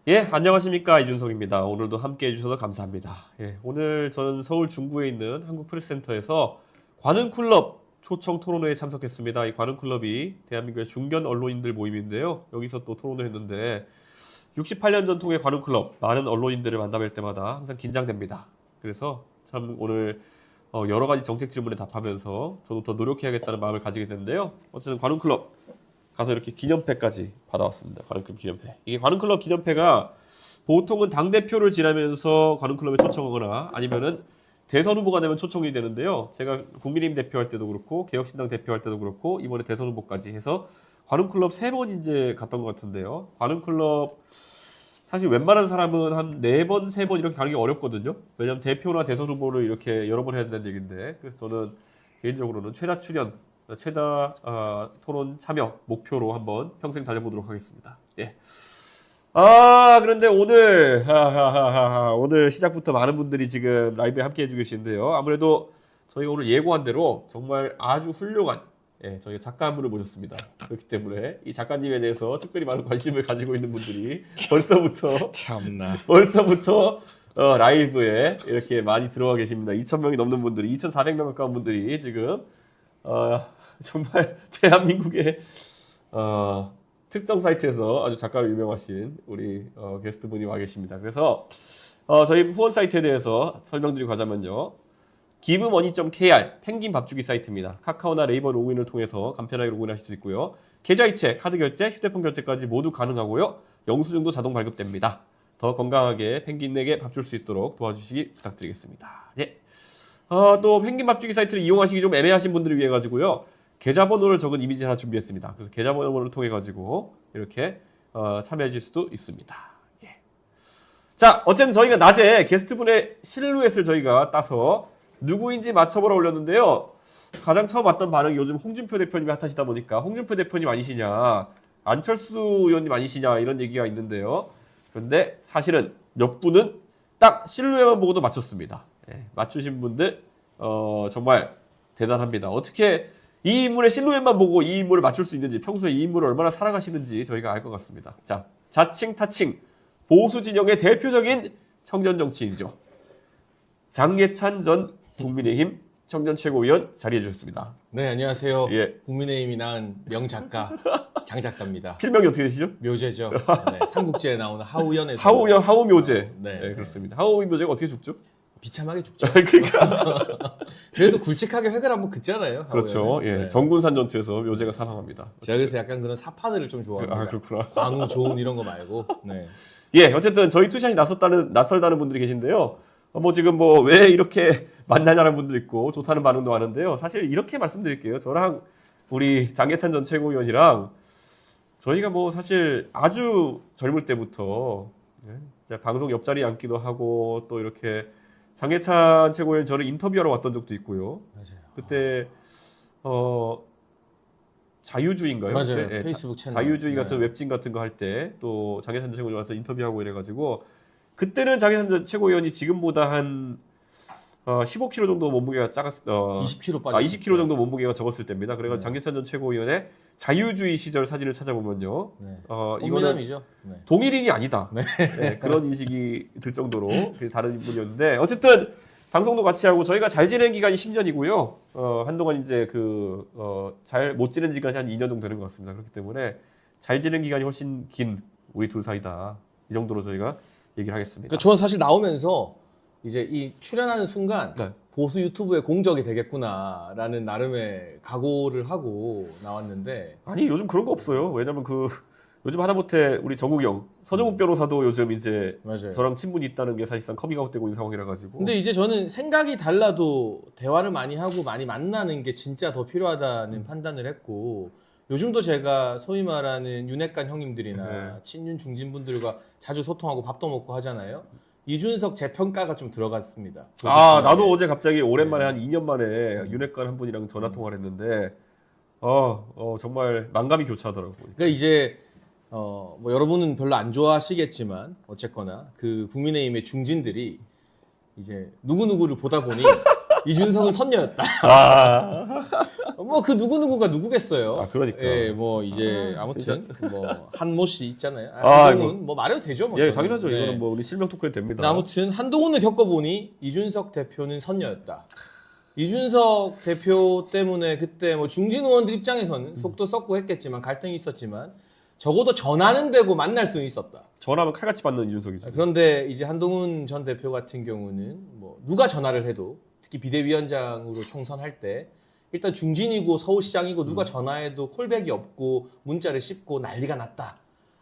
예, 안녕하십니까. 이준석입니다. 오늘도 함께 해주셔서 감사합니다. 예, 오늘 저는 서울 중구에 있는 한국프레스센터에서 관훈클럽 초청 토론회에 참석했습니다. 이 관훈클럽이 대한민국의 중견 언론인들 모임인데요. 여기서 또 토론을 했는데 68년 전통의 관훈클럽, 많은 언론인들을 만나뵐 때마다 항상 긴장됩니다. 그래서 참 오늘 여러 가지 정책 질문에 답하면서 저도 더 노력해야겠다는 마음을 가지게 됐는데요. 어쨌든 관훈클럽 가서 이렇게 기념패까지 받아왔습니다. 관훈클럽 기념패. 이게 관훈클럽 기념패가 보통은 당대표를 지나면서 관훈클럽에 초청하거나 아니면은 대선 후보가 되면 초청이 되는데요. 제가 국민의힘 대표할 때도 그렇고 개혁신당 대표할 때도 그렇고 이번에 대선 후보까지 해서 관훈클럽 3번 이제 갔던 것 같은데요. 관훈클럽 사실 웬만한 사람은 한 4번, 3번 이렇게 가는 게 어렵거든요. 왜냐하면 대표나 대선 후보를 이렇게 여러 번 해야 된다는 얘기인데 그래서 저는 개인적으로는 최다 출연 최다 토론 참여 목표로 한번 평생 달려보도록 하겠습니다. 예. 그런데 오늘 오늘 시작부터 많은 분들이 지금 라이브에 함께 해주고 계시는데요. 아무래도 저희가 오늘 예고한 대로 정말 아주 훌륭한 저희가 작가 한 분을 모셨습니다. 그렇기 때문에 이 작가님에 대해서 특별히 많은 관심을 가지고 있는 분들이 벌써부터 라이브에 이렇게 많이 들어와 계십니다. 2,000명이 넘는 분들이 2,400명 가까운 분들이 지금 정말 대한민국의 특정 사이트에서 아주 작가로 유명하신 우리 게스트분이 와 계십니다. 그래서 저희 후원 사이트에 대해서 설명드리고 가자면요. 기브머니.kr 펭귄 밥주기 사이트입니다. 카카오나 네이버 로그인을 통해서 간편하게 로그인하실 수 있고요. 계좌이체, 카드 결제, 휴대폰 결제까지 모두 가능하고요. 영수증도 자동 발급됩니다. 더 건강하게 펭귄에게 밥 줄 수 있도록 도와주시기 부탁드리겠습니다. 예. 또 펭귄 밥주기 사이트를 이용하시기 좀 애매하신 분들을 위해 가지고요. 계좌번호를 적은 이미지 하나 준비했습니다. 그래서 계좌번호를 통해 가지고 이렇게 참여하실 수도 있습니다. 예. 자, 어쨌든 저희가 낮에 게스트분의 실루엣을 저희가 따서 누구인지 맞춰보러 올렸는데요. 가장 처음 왔던 반응이 요즘 홍준표 대표님이 핫하시다 보니까 홍준표 대표님 아니시냐, 안철수 의원님 아니시냐 이런 얘기가 있는데요. 그런데 사실은 몇 분은 딱 실루엣만 보고도 맞췄습니다. 예, 맞추신 분들 정말 대단합니다. 어떻게 이 인물의 실루엣만 보고 이 인물을 맞출 수 있는지, 평소에 이 인물을 얼마나 사랑하시는지 저희가 알 것 같습니다. 자, 자칭 타칭 보수 진영의 대표적인 청년 정치인이죠. 장예찬 전 국민의힘 청년 최고위원 자리해 주셨습니다. 네, 안녕하세요. 예. 국민의힘이 낳은 명작가 장 작가입니다. 필명이 어떻게 되시죠? 묘제죠. 네, 삼국지에 나오는 하우연에서 하우묘제. 네, 네, 그렇습니다. 하우묘제가 어떻게 죽죠? 비참하게 죽죠. 그러니까 그래도 굵직하게 획을 한번 긋잖아요. 그렇죠. 하우연은. 예, 네. 정군산 전투에서 묘제가 사망합니다. 제가 그래서 약간 그런 사파들을 좀 좋아합니다. 그렇구나. 광우, 조은 이런 거 말고. 네. 예, 어쨌든 저희 투샷이 낯설다는 분들이 계신데요. 지금 왜 이렇게 만나냐는 분도 있고 좋다는 반응도 많은데요. 사실 이렇게 말씀드릴게요. 저랑 우리 장예찬 전 최고위원이랑 저희가 사실 아주 젊을 때부터 방송 옆자리에 앉기도 하고 또 이렇게 장예찬 최고위원 저를 인터뷰하러 왔던 적도 있고요. 맞아요. 그때 자유주의인가요? 맞아요. 그때? 페이스북 채널. 자유주의 네. 같은 웹진 같은 거 할 때 또 장예찬 최고위원 와서 인터뷰하고 이래가지고 그때는 장예찬 최고위원이 지금보다 한 15kg 정도 몸무게가 20kg 빠졌어요. 20kg 정도 몸무게가 적었을 때입니다. 그래서 네. 장예찬 전 최고위원의 자유주의 시절 사진을 찾아보면요. 네. 이거는 꽃미남이죠. 네. 동일인이 아니다. 네, 그런 인식이 들 정도로 다른 분이었는데 어쨌든 방송도 같이 하고 저희가 잘 지낸 기간이 10년이고요. 한동안 이제 잘 못 지낸 기간이 한 2년 정도 되는 것 같습니다. 그렇기 때문에 잘 지낸 기간이 훨씬 긴 우리 둘 사이다. 이 정도로 저희가 얘기를 하겠습니다. 그러니까 저는 사실 나오면서 이제 이 출연하는 순간 네. 보수 유튜브의 공적이 되겠구나라는 나름의 각오를 하고 나왔는데 아니 요즘 그런 거 없어요. 왜냐면 요즘 하다못해 우리 정우경, 서정욱 변호사도 요즘 이제 맞아요. 저랑 친분이 있다는 게 사실상 커밍아웃 되고 있는 상황이라 가지고. 근데 이제 저는 생각이 달라도 대화를 많이 하고 많이 만나는 게 진짜 더 필요하다는 판단을 했고 요즘도 제가 소위 말하는 윤핵관 형님들이나 친윤 중진분들과 자주 소통하고 밥도 먹고 하잖아요. 이준석 재평가가 좀 들어갔습니다. 나도 어제 갑자기 오랜만에 네. 한 2년 만에 윤핵관 한 분이랑 전화 통화를 했는데 정말 만감이 교차하더라고요. 그러니까 이제 여러분은 별로 안 좋아하시겠지만 어쨌거나 그 국민의힘의 중진들이 이제 누구누구를 보다 보니 이준석은 선녀였다. 아, 뭐 그 누구누구가 누구겠어요. 아 그러니까. 예, 뭐 이제 아무튼 뭐 한모 씨 있잖아요. 아, 한동훈 뭐 말해도 되죠. 뭐 예, 저는. 당연하죠. 예. 이거는 뭐 우리 실명 토크에 됩니다. 근데 아무튼 한동훈을 겪어보니 이준석 대표는 선녀였다. 이준석 대표 때문에 그때 뭐 중진 의원들 입장에서는 속도 썩고 했겠지만 갈등이 있었지만 적어도 전화는 되고 만날 수는 있었다. 전화하면 칼같이 받는 이준석이죠. 그런데 이제 한동훈 전 대표 같은 경우는 뭐 누가 전화를 해도 특히 비대위원장으로 총선할 때 일단 중진이고 서울시장이고 누가 전화해도 콜백이 없고 문자를 씹고 난리가 났다.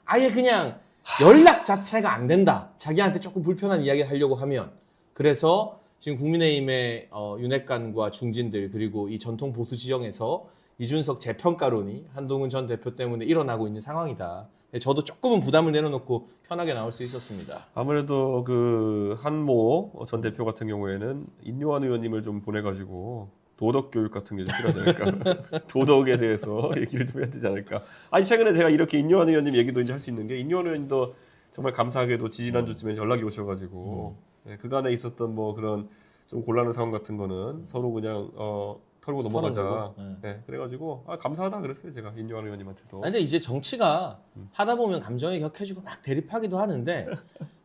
아예 그냥 연락 자체가 안 된다. 자기한테 조금 불편한 이야기를 하려고 하면. 그래서 지금 국민의힘의 윤핵관과 중진들 그리고 이 전통 보수 지형에서 이준석 재평가론이 한동훈 전 대표 때문에 일어나고 있는 상황이다. 저도 조금은 부담을 내려놓고 편하게 나올 수 있었습니다. 아무래도 그 한모 전 대표 같은 경우에는 인요한 의원님을 좀 보내가지고 도덕 교육 같은 게 좀 필요하지 않을까. 도덕에 대해서 얘기를 좀 해야 되지 않을까. 아니 최근에 제가 이렇게 인요한 의원님 얘기도 이제 할 수 있는 게 인요한 의원님도 정말 감사하게도 지지난주쯤에 연락이 오셔가지고 네, 그간에 있었던 뭐 그런 좀 곤란한 상황 같은 거는 서로 그냥 털고 넘어가자. 털어내고, 네, 그래가지고 감사하다 그랬어요 제가 인요한 의원님한테도. 근데 이제 정치가 하다 보면 감정이 격해지고 막 대립하기도 하는데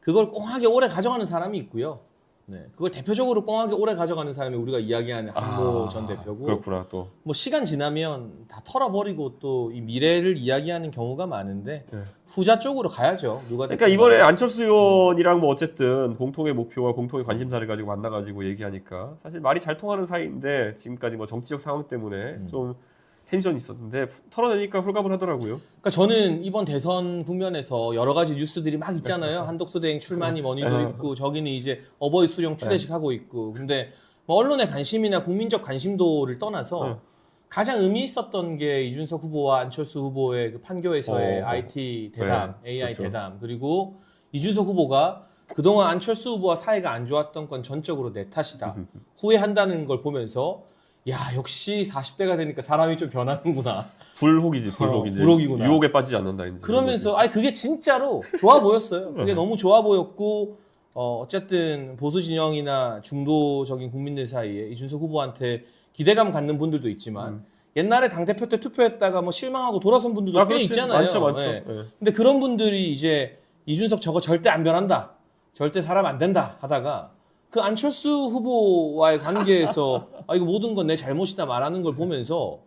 그걸 꽁하게 오래 가져가는 사람이 있고요. 네, 그걸 대표적으로 꽁하게 오래 가져가는 사람이 우리가 이야기하는 한모 전 대표고. 그렇구나 또. 뭐 시간 지나면 다 털어버리고 또 이 미래를 이야기하는 경우가 많은데 네. 후자 쪽으로 가야죠. 누가 그러니까 이번에 안철수 의원이랑 뭐 어쨌든 공통의 목표와 공통의 관심사를 가지고 만나가지고 얘기하니까 사실 말이 잘 통하는 사이인데 지금까지 뭐 정치적 상황 때문에 좀 텐션이 있었는데 털어내니까 홀가분하더라고요. 그러니까 저는 이번 대선 국면에서 여러 가지 뉴스들이 막 있잖아요. 한독수 대행 출마니 뭐니도 있고 저기는 이제 어버이 수령 추대식 하고 있고. 근데 뭐 언론의 관심이나 국민적 관심도를 떠나서 가장 의미 있었던 게 이준석 후보와 안철수 후보의 그 판교에서의 IT 대담, AI 그렇죠. 대담. 그리고 이준석 후보가 그동안 안철수 후보와 사이가 안 좋았던 건 전적으로 내 탓이다. 후회한다는 걸 보면서 야 역시 40대가 되니까 사람이 좀 변하는구나. 불혹이지, 불혹이지. 불혹이구나. 유혹에 빠지지 않는다. 이제. 그러면서 아니 그게 진짜로 좋아 보였어요. 그게 너무 좋아 보였고 어쨌든 보수 진영이나 중도적인 국민들 사이에 이준석 후보한테 기대감 갖는 분들도 있지만 옛날에 당대표 때 투표했다가 뭐 실망하고 돌아선 분들도 꽤 그렇지. 있잖아요. 많죠. 네. 예. 근데 그런 분들이 이제 이준석 저거 절대 안 변한다. 절대 사람 안 된다 하다가 그 안철수 후보와의 관계에서 이거 모든 건 내 잘못이다 말하는 걸 보면서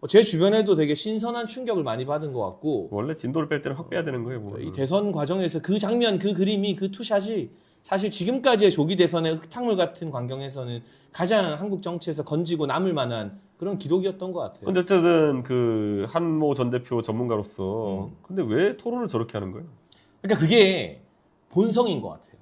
제 주변에도 되게 신선한 충격을 많이 받은 것 같고 원래 진도를 뺄 때는 확 빼야 되는 거예요. 뭐. 이 대선 과정에서 그 장면, 그 그림이, 그 투샷이 사실 지금까지의 조기 대선의 흙탕물 같은 광경에서는 가장 한국 정치에서 건지고 남을 만한 그런 기록이었던 것 같아요. 근데 어쨌든 그 한모 전 대표 전문가로서 근데 왜 토론을 저렇게 하는 거예요? 그러니까 그게 본성인 것 같아요.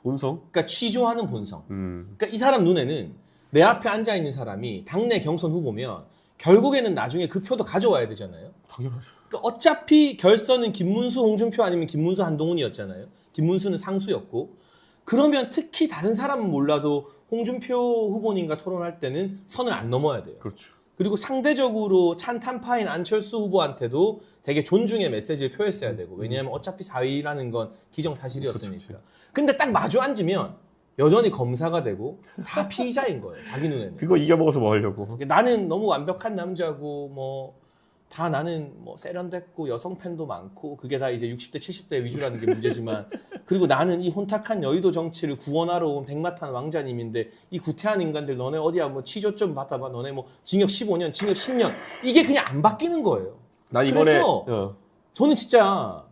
본성? 그러니까 취조하는 본성. 그러니까 이 사람 눈에는 내 앞에 앉아 있는 사람이 당내 경선 후보면 결국에는 나중에 그 표도 가져와야 되잖아요. 당연하죠. 그러니까 어차피 결선은 김문수, 홍준표 아니면 김문수, 한동훈이었잖아요. 김문수는 상수였고 그러면 특히 다른 사람은 몰라도 홍준표 후보님과 토론할 때는 선을 안 넘어야 돼요. 그렇죠. 그리고 상대적으로 찬탄파인 안철수 후보한테도 되게 존중의 메시지를 표했어야 되고 왜냐하면 어차피 4위라는 건 기정사실이었으니까. 그렇죠. 근데 딱 마주 앉으면 여전히 검사가 되고 다 피의자인 거예요. 자기 눈에는. 그거 이겨먹어서 뭐 하려고. 나는 너무 완벽한 남자고 뭐 다 나는 뭐 세련됐고 여성 팬도 많고 그게 다 이제 60대 70대 위주라는 게 문제지만 그리고 나는 이 혼탁한 여의도 정치를 구원하러 온 백마탄 왕자님인데 이 구태한 인간들 너네 어디야 뭐 취조 좀 받아봐 너네 뭐 징역 15년 징역 10년 이게 그냥 안 바뀌는 거예요. 난 이번에 그래서 저는 진짜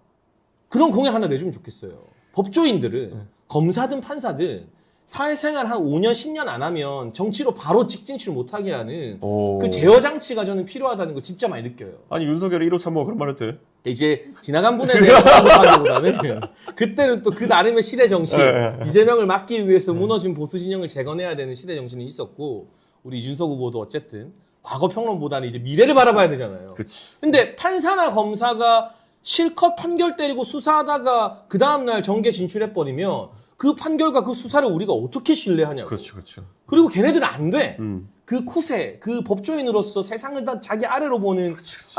그런 공약 하나 내주면 좋겠어요. 법조인들은 검사든 판사든 사회생활 한 5년 10년 안 하면 정치로 바로 직진출 못하게 하는 그 제어 장치가 저는 필요하다는 거 진짜 많이 느껴요. 아니 윤석열이 1호 참모가 그런 말 했대. 이제 지나간 분에 대해서 하기보다는 그때는 또 그 나름의 시대 정신 이재명을 막기 위해서 무너진 보수 진영을 재건해야 되는 시대 정신이 있었고 우리 이준석 후보도 어쨌든 과거 평론보다는 이제 미래를 바라봐야 되잖아요. 그치. 근데 판사나 검사가 실컷 판결 때리고 수사하다가 그 다음날 정계 진출해버리면 그 판결과 그 수사를 우리가 어떻게 신뢰하냐고. 그렇죠. 그리고 걔네들은 안 돼. 그 쿠세, 그 법조인으로서 세상을 다 자기 아래로 보는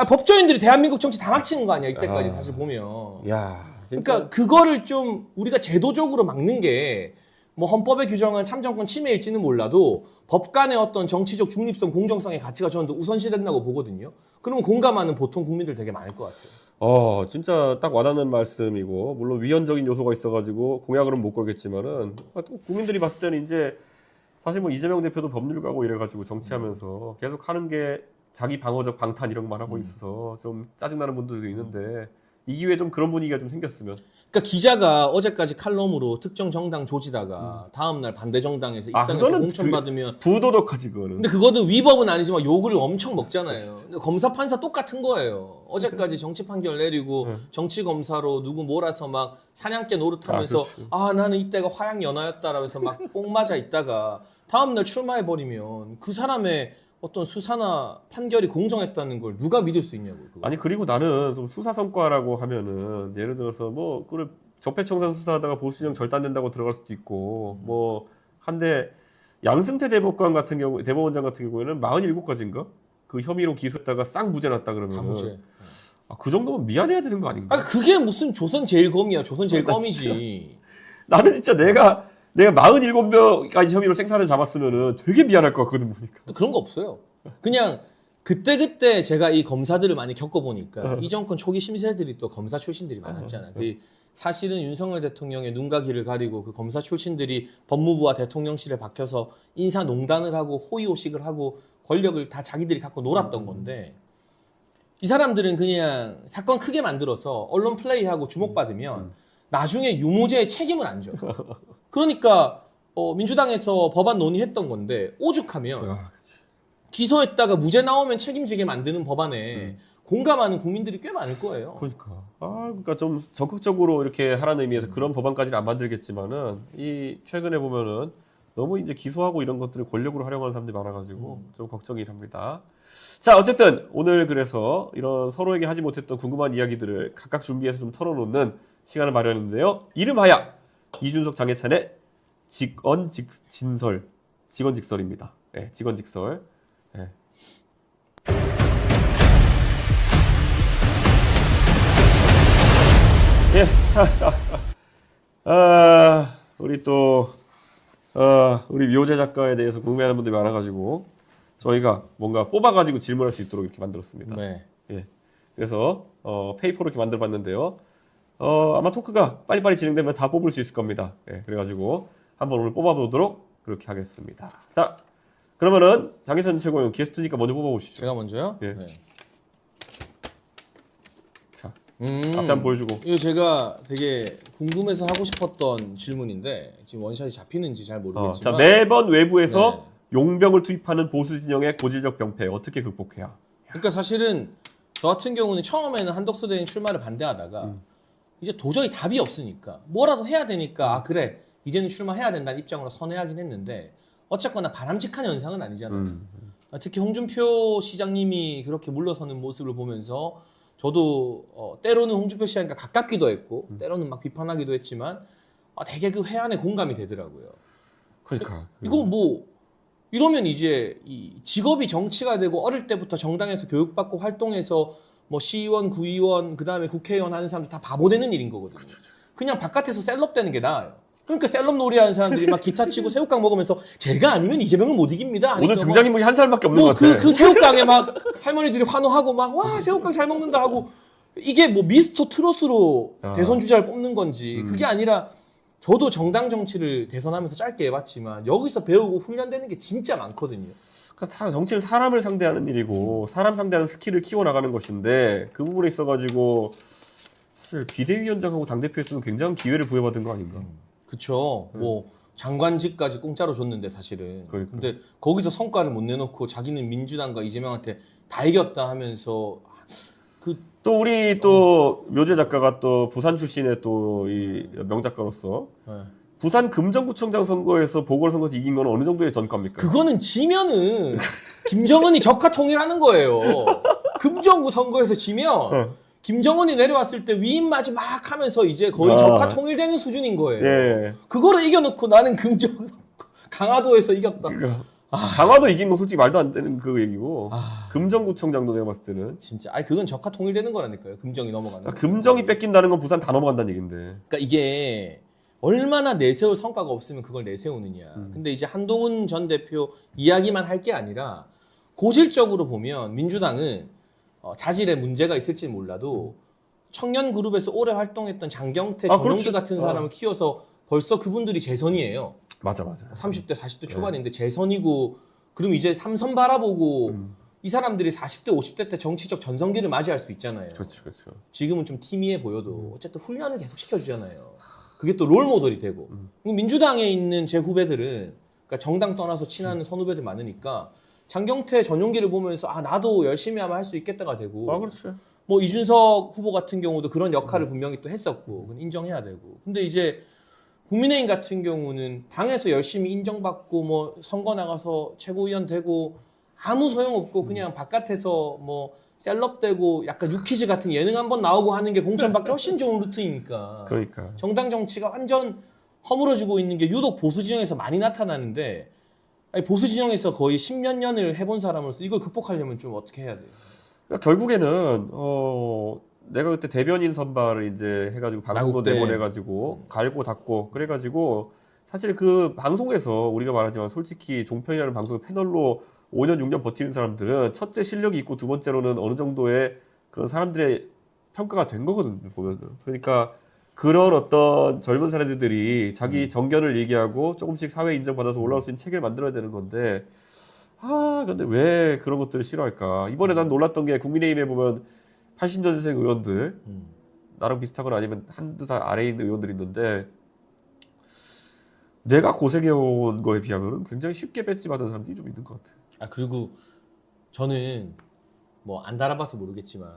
법조인들이 대한민국 정치 다 막치는 거 아니야 이때까지 사실 보면. 야, 진짜. 그러니까 그거를 좀 우리가 제도적으로 막는 게 뭐 헌법에 규정한 참정권 침해일지는 몰라도 법 간의 어떤 정치적 중립성, 공정성의 가치가 저는 더 우선시된다고 보거든요. 그러면 공감하는 보통 국민들 되게 많을 것 같아요. 진짜 딱 와닿는 말씀이고, 물론 위헌적인 요소가 있어가지고 공약으로는 못 걸겠지만은, 또 국민들이 봤을 때는 이제, 사실 뭐 이재명 대표도 법률가고 이래가지고 정치하면서 계속 하는 게 자기 방어적 방탄 이런 것만 하고 있어서 좀 짜증나는 분들도 있는데, 이 기회에 좀 그런 분위기가 좀 생겼으면. 그러니까 기자가 어제까지 칼럼으로 특정 정당 조지다가 다음날 반대 정당에서 입당해서 그거는 공천받으면 부도덕하지, 그거는. 근데 그거는 위법은 아니지만 욕을 엄청 먹잖아요. 근데 검사 판사 똑같은 거예요. 어제까지 정치 판결 내리고 정치 검사로 누구 몰아서 막 사냥개 노릇하면서 나는 이때가 화양 연하였다라면서 막 뽕 맞아 있다가 다음날 출마해 버리면 그 사람의 어떤 수사나 판결이 공정했다는 걸 누가 믿을 수 있냐고요. 그거. 아니, 그리고 나는 좀 수사 성과라고 하면은, 예를 들어서 뭐, 그걸 적폐청산 수사하다가 보수진영 절단된다고 들어갈 수도 있고, 뭐, 한데, 양승태 대법관 같은 경우, 대법원장 같은 경우에는 47가지인가? 그 혐의로 기소했다가 싹 무죄 났다 다 그러면. 무죄. 그 정도면 미안해야 되는 거 아닌가? 그게 무슨 조선 제일검이야. 조선 제일검이지. 진짜. 나는 진짜 내가 47명까지 혐의로 생사를 잡았으면은 되게 미안할 것 같거든, 보니까. 그런 거 없어요. 그냥 그때 제가 이 검사들을 많이 겪어보니까 이 정권 초기 심세들이 또 검사 출신들이 많았잖아. 그 사실은 윤석열 대통령의 눈과 귀를 가리고 그 검사 출신들이 법무부와 대통령실에 박혀서 인사농단을 하고 호의호식을 하고 권력을 다 자기들이 갖고 놀았던 건데 이 사람들은 그냥 사건 크게 만들어서 언론 플레이하고 주목받으면 나중에 유무죄의 책임을 안 져. 그러니까 민주당에서 법안 논의했던 건데 오죽하면 기소했다가 무죄 나오면 책임지게 만드는 법안에 공감하는 국민들이 꽤 많을 거예요. 그러니까 좀 적극적으로 이렇게 하라는 의미에서 그런 법안까지는 안 만들겠지만은 이 최근에 보면은 너무 이제 기소하고 이런 것들을 권력으로 활용하는 사람들이 많아가지고 좀 걱정이 됩니다. 자, 어쨌든 오늘 그래서 이런 서로에게 하지 못했던 궁금한 이야기들을 각각 준비해서 좀 털어놓는 시간을 마련했는데요. 이름하여 이준석 장해찬의 직언직설입니다. 네, 직언직설. 네. 예. 우리 또 우리 묘재 작가에 대해서 궁금해하는 분들이 많아가지고 저희가 뭔가 뽑아가지고 질문할 수 있도록 이렇게 만들었습니다. 네. 예. 그래서 페이퍼로 이렇게 만들어봤는데요. 아마 토크가 빨리빨리 진행되면 다 뽑을 수 있을 겁니다. 예. 그래가지고 한번 오늘 뽑아보도록 그렇게 하겠습니다. 자, 그러면은 장혜찬 최고위원 게스트니까 먼저 뽑아보시죠. 제가 먼저요? 예. 네. 자, 앞에 한번 보여주고. 이거 제가 되게 궁금해서 하고 싶었던 질문인데 지금 원샷이 잡히는지 잘 모르겠지만 자, 매번 외부에서 용병을 투입하는 보수 진영의 고질적 병폐 어떻게 극복해야? 그러니까 사실은 저 같은 경우는 처음에는 한덕수 대행 출마를 반대하다가 이제 도저히 답이 없으니까 뭐라도 해야 되니까 그래 이제는 출마해야 된다는 입장으로 선회하긴 했는데 어쨌거나 바람직한 현상은 아니잖아요. 특히 홍준표 시장님이 그렇게 물러서는 모습을 보면서 저도 때로는 홍준표 시장과 가깝기도 했고 때로는 막 비판하기도 했지만 되게 그 회한에 공감이 되더라고요. 그러니까 이거 뭐 이러면 이제 이 직업이 정치가 되고 어릴 때부터 정당에서 교육받고 활동해서 뭐 시의원, 구의원, 그다음에 국회의원 하는 사람들 다 바보 되는 일인 거거든요. 그냥 바깥에서 셀럽 되는 게 나아요. 그러니까 셀럽 놀이하는 사람들이 막 기타 치고 새우깡 먹으면서 제가 아니면 이재명은 못 이깁니다. 오늘 등장인물이 한 사람밖에 없는 것 같아. 그 새우깡에 막 할머니들이 환호하고 막 와 새우깡 잘 먹는다 하고 이게 뭐 미스터 트롯으로 대선 주자를 뽑는 건지 그게 아니라 저도 정당 정치를 대선하면서 짧게 해봤지만 여기서 배우고 훈련되는 게 진짜 많거든요. 그러니까 정치는 사람을 상대하는 일이고 사람 상대하는 스킬을 키워나가는 것인데 그 부분에 있어가지고 사실 비대위원장하고 당대표에서는 굉장한 기회를 부여받은 거 아닌가? 그쵸. 뭐 장관직까지 공짜로 줬는데 사실은. 그러니까. 근데 거기서 성과를 못 내놓고 자기는 민주당과 이재명한테 다 이겼다 하면서 또 우리 또 묘재 작가가 또 부산 출신의 또 이 명작가로서 부산 금정구청장 선거에서 보궐선거에서 이긴 건 어느 정도의 전과입니까? 그거는 지면은 김정은이 적화 통일하는 거예요. 금정구 선거에서 지면 김정은이 내려왔을 때 위임맞이 막 하면서 이제 거의 적화 통일되는 수준인 거예요. 예. 그거를 이겨놓고 나는 강화도에서 이겼다. 강화도 이긴 건 솔직히 말도 안 되는 그 얘기고 금정구청장도 내가 봤을 때는 진짜 그건 적화 통일되는 거라니까요. 금정이 넘어가는. 금정이 뺏긴다는 건 부산 다 넘어간다는 얘긴데. 그러니까 이게 얼마나 내세울 성과가 없으면 그걸 내세우느냐. 근데 이제 한동훈 전 대표 이야기만 할 게 아니라 고질적으로 보면 민주당은 자질에 문제가 있을지 몰라도 청년 그룹에서 오래 활동했던 장경태, 전용기 그렇지. 같은 사람을 키워서 벌써 그분들이 재선이에요. 맞아. 30대, 40대 초반인데 재선이고 그럼 이제 삼선 바라보고 이 사람들이 40대, 50대 때 정치적 전성기를 맞이할 수 있잖아요. 그렇죠. 지금은 좀 티미해 보여도 어쨌든 훈련을 계속 시켜주잖아요. 그게 또 롤모델이 되고 민주당에 있는 제 후배들은 그러니까 정당 떠나서 친한 선후배들 많으니까 장경태, 전용기를 보면서 아 나도 열심히 하면 할 수 있겠다가 되고 그렇죠. 뭐 이준석 후보 같은 경우도 그런 역할을 분명히 또 했었고 그건 인정해야 되고 근데 이제 국민의힘 같은 경우는 당에서 열심히 인정받고 뭐 선거 나가서 최고위원 되고 아무 소용없고 그냥 바깥에서 뭐 셀럽되고 약간 유퀴즈 같은 예능 한번 나오고 하는 게 공천받기 훨씬 좋은 루트이니까 그러니까. 정당 정치가 완전 허물어지고 있는 게 유독 보수 진영에서 많이 나타나는데 아니, 보수 진영에서 거의 10몇 년을 해본 사람으로서 이걸 극복하려면 좀 어떻게 해야 돼요? 그러니까 결국에는 내가 그때 대변인 선발을 이제 해가지고 방송도 마국대. 내보내가지고 갈고 닦고 그래가지고 사실 그 방송에서 우리가 말하지만 솔직히 종편이라는 방송 패널로 5년 6년 버티는 사람들은 첫째 실력이 있고 두 번째로는 어느 정도의 그런 사람들의 평가가 된 거거든 보면은. 그러니까 그런 어떤 젊은 사람들이 자기 정견을 얘기하고 조금씩 사회 인정받아서 올라올 수 있는 체계를 만들어야 되는 건데 근데 왜 그런 것들을 싫어할까? 이번에 난 놀랐던 게 국민의힘에 보면 80년생 의원들 나랑 비슷하거나 아니면 한두 살 아래에 있는 의원들이 있는데 내가 고생해온 거에 비하면 굉장히 쉽게 배지 받은 사람들이 좀 있는 것 같아. 아 그리고 저는 뭐 안 달아봐서 모르겠지만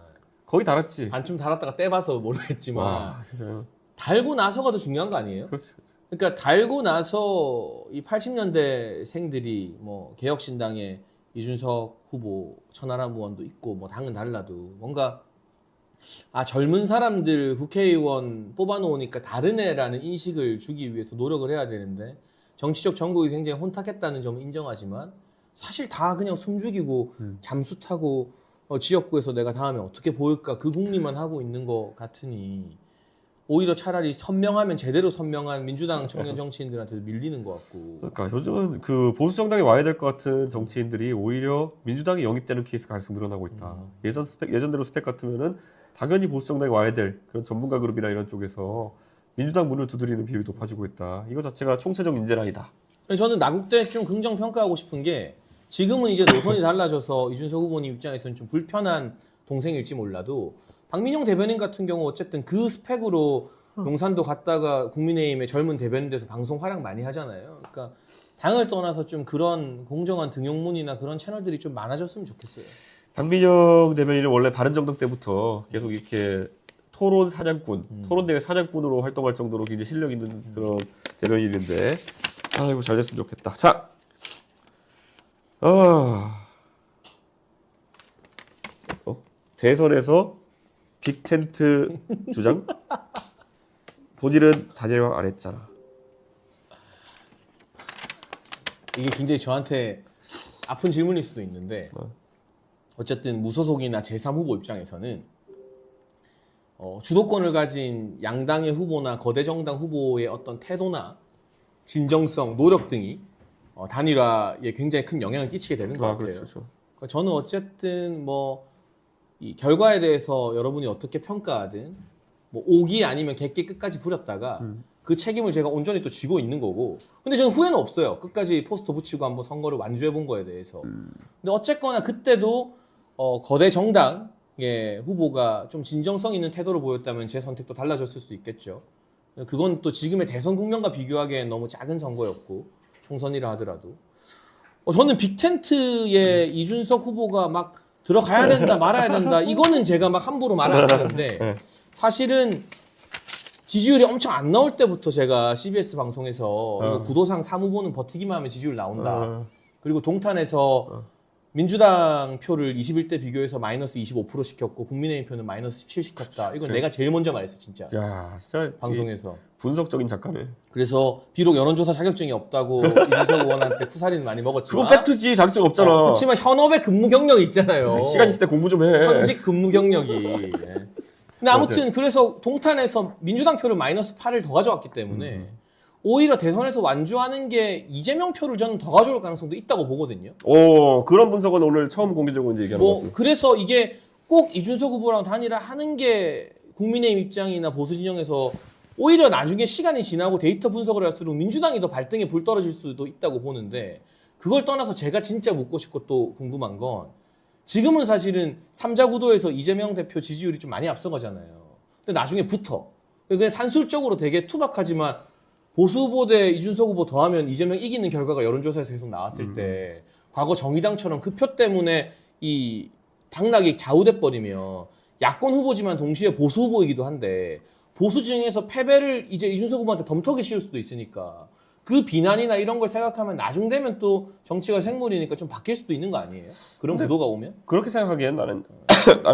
거의 달았지. 반쯤 달았다가 떼봐서 모르겠지만 와, 진짜. 달고 나서가 더 중요한 거 아니에요? 그렇지. 그러니까 달고 나서 이 80년대 생들이 뭐 개혁신당의 이준석 후보, 천하람 의원도 있고 뭐 당은 달라도 뭔가 젊은 사람들 국회의원 뽑아놓으니까 다른 애라는 인식을 주기 위해서 노력을 해야 되는데 정치적 전국이 굉장히 혼탁했다는 점을 인정하지만 사실 다 그냥 숨죽이고 잠수 타고 지역구에서 내가 다음에 어떻게 보일까 그 궁리만 하고 있는 것 같으니 오히려 차라리 선명하면 제대로 선명한 민주당 청년 정치인들한테도 밀리는 것 같고. 그러니까 요즘은 그 보수 정당에 와야 될 것 같은 정치인들이 오히려 민주당에 영입되는 케이스가 갈수록 늘어나고 있다. 예전대로 스펙 같으면은 당연히 보수 정당에 와야 될 그런 전문가 그룹이나 이런 쪽에서 민주당 문을 두드리는 비율이 높아지고 있다. 이거 자체가 총체적 인재는 아니다. 저는 나국대 좀 긍정 평가하고 싶은 게 지금은 이제 노선이 달라져서 이준석 후보님 입장에서는 좀 불편한 동생일지 몰라도 박민영 대변인 같은 경우 어쨌든 그 스펙으로 용산도 갔다가 국민의힘의 젊은 대변인 돼서 방송 활약 많이 하잖아요. 그러니까 당을 떠나서 좀 그런 공정한 등용문이나 그런 채널들이 좀 많아졌으면 좋겠어요. 박민영 대변인은 원래 바른정당 때부터 계속 이렇게 토론 사냥꾼, 토론대회 사냥꾼으로 활동할 정도로 굉장히 실력 있는 그런 대변인인데 아이고 잘 됐으면 좋겠다. 자, 대선에서 빅텐트 주장? 본인은 단일화 안 했잖아. 이게 굉장히 저한테 아픈 질문일 수도 있는데 어쨌든 무소속이나 제3후보 입장에서는 주도권을 가진 양당의 후보나 거대 정당 후보의 어떤 태도나 진정성, 노력 등이 단일화에 굉장히 큰 영향을 끼치게 되는 것 같아요. 그렇죠. 그러니까 저는 어쨌든 뭐 이 결과에 대해서 여러분이 어떻게 평가하든 뭐 오기 아니면 객기 끝까지 부렸다가 그 책임을 제가 온전히 또 쥐고 있는 거고 근데 저는 후회는 없어요. 끝까지 포스터 붙이고 한번 선거를 완주해 본 거에 대해서. 근데 어쨌거나 그때도 거대 정당의 후보가 좀 진정성 있는 태도를 보였다면 제 선택도 달라졌을 수 있겠죠. 그건 또 지금의 대선 국면과 비교하기엔 너무 작은 선거였고 총선이라 하더라도 저는 빅텐트에 이준석 후보가 막 들어가야 된다 말아야 된다 이거는 제가 막 함부로 말 안 하는데 사실은 지지율이 엄청 안 나올 때부터 제가 CBS 방송에서 이거 구도상 3후보는 버티기만 하면 지지율 나온다. 그리고 동탄에서 민주당 표를 21대 비교해서 마이너스 25% 시켰고 국민의힘 표는 마이너스 17 시켰다. 이건 내가 제일 먼저 말했어 진짜. 야, 진짜 방송에서. 분석적인 작가네. 그래서 비록 여론조사 자격증이 없다고 이준석 의원한테 쿠사리는 많이 먹었지만 그건 팩트지. 자격증 없잖아. 그렇지만 현업의 근무 경력이 있잖아요. 시간 있을 때 공부 좀 해. 현직 근무 경력이. 근데 아무튼 그래서 동탄에서 민주당 표를 마이너스 8을 더 가져왔기 때문에 오히려 대선에서 완주하는 게 이재명 표를 저는 더 가져올 가능성도 있다고 보거든요. 오, 그런 분석은 오늘 처음 공개적으로 이제 얘기하는 것 같아요. 그래서 이게 꼭 이준석 후보랑 단일화하는 게 국민의힘 입장이나 보수 진영에서 오히려 나중에 시간이 지나고 데이터 분석을 할수록 민주당이 더 발등에 불 떨어질 수도 있다고 보는데 그걸 떠나서 제가 진짜 묻고 싶고 또 궁금한 건 지금은 사실은 3자 구도에서 이재명 대표 지지율이 좀 많이 앞서가잖아요. 근데 나중에 붙어. 그게 산술적으로 되게 투박하지만 보수 후보 대 이준석 후보 더하면 이재명 이기는 결과가 여론조사에서 계속 나왔을 때 과거 정의당처럼 그 표 때문에 이 당락이 좌우돼 버리면 야권 후보지만 동시에 보수 후보이기도 한데 보수 진영에서 패배를 이제 이준석 후보한테 덤터기 씌울 수도 있으니까 그 비난이나 이런 걸 생각하면 나중 되면 또 정치가 생물이니까 좀 바뀔 수도 있는 거 아니에요? 그런 구도가 오면? 그렇게 생각하기엔 나는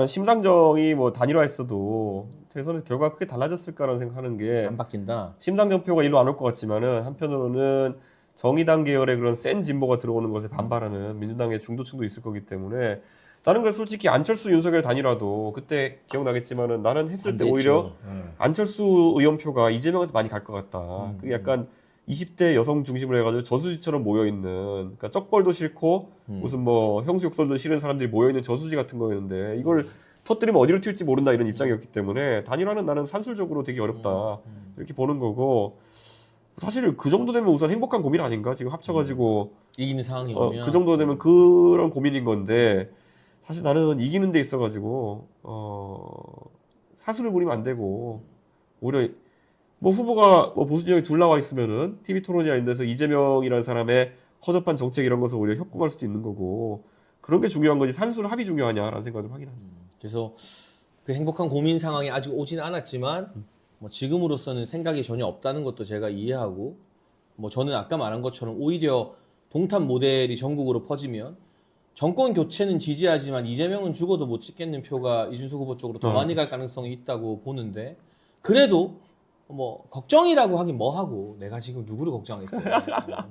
심상정이 뭐 단일화했어도 대선의 결과가 크게 달라졌을까라는 생각하는 게 안 바뀐다. 심상정 표가 일로 안 올 것 같지만은 한편으로는 정의당 계열의 그런 센 진보가 들어오는 것에 반발하는 민주당의 중도층도 있을 거기 때문에 나는 그래서 솔직히 안철수 윤석열 단일화도 그때 기억나겠지만은 나는 했을 때 오히려 안철수 의원 표가 이재명한테 많이 갈 것 같다. 그게 약간 20대 여성 중심으로 해가지고 저수지처럼 모여있는, 그러니까 쩍벌도 싫고 무슨 뭐 형수욕설도 싫은 사람들이 모여있는 저수지 같은 거였는데 이걸 터뜨리면 어디로 튈지 모른다 이런 입장이었기 때문에 단일화는 나는 산술적으로 되게 어렵다 이렇게 보는 거고 사실 그 정도 되면 우선 행복한 고민 아닌가 지금 합쳐가지고 이기는 상황이 오면 그 정도 되면 그런 고민인 건데 사실 나는 이기는 데 있어가지고 사수를 부리면 안 되고 오히려 뭐 후보가 뭐 보수 진영에 둘 나와 있으면은 TV 토론이나 이런 데서 이재명이라는 사람의 허접한 정책 이런 것을 오히려 협공할 수도 있는 거고 그런 게 중요한 거지 산술 합이 중요하냐라는 생각을 좀 하긴 합니다. 그래서 그 행복한 고민 상황이 아직 오진 않았지만 뭐 지금으로서는 생각이 전혀 없다는 것도 제가 이해하고 뭐 저는 아까 말한 것처럼 오히려 동탄 모델이 전국으로 퍼지면 정권 교체는 지지하지만 이재명은 죽어도 못 찍겠는 표가 이준석 후보 쪽으로 더 많이 갈 가능성이 있다고 보는데 그래도 뭐 걱정이라고 하긴 뭐하고 내가 지금 누구를 걱정하겠어요.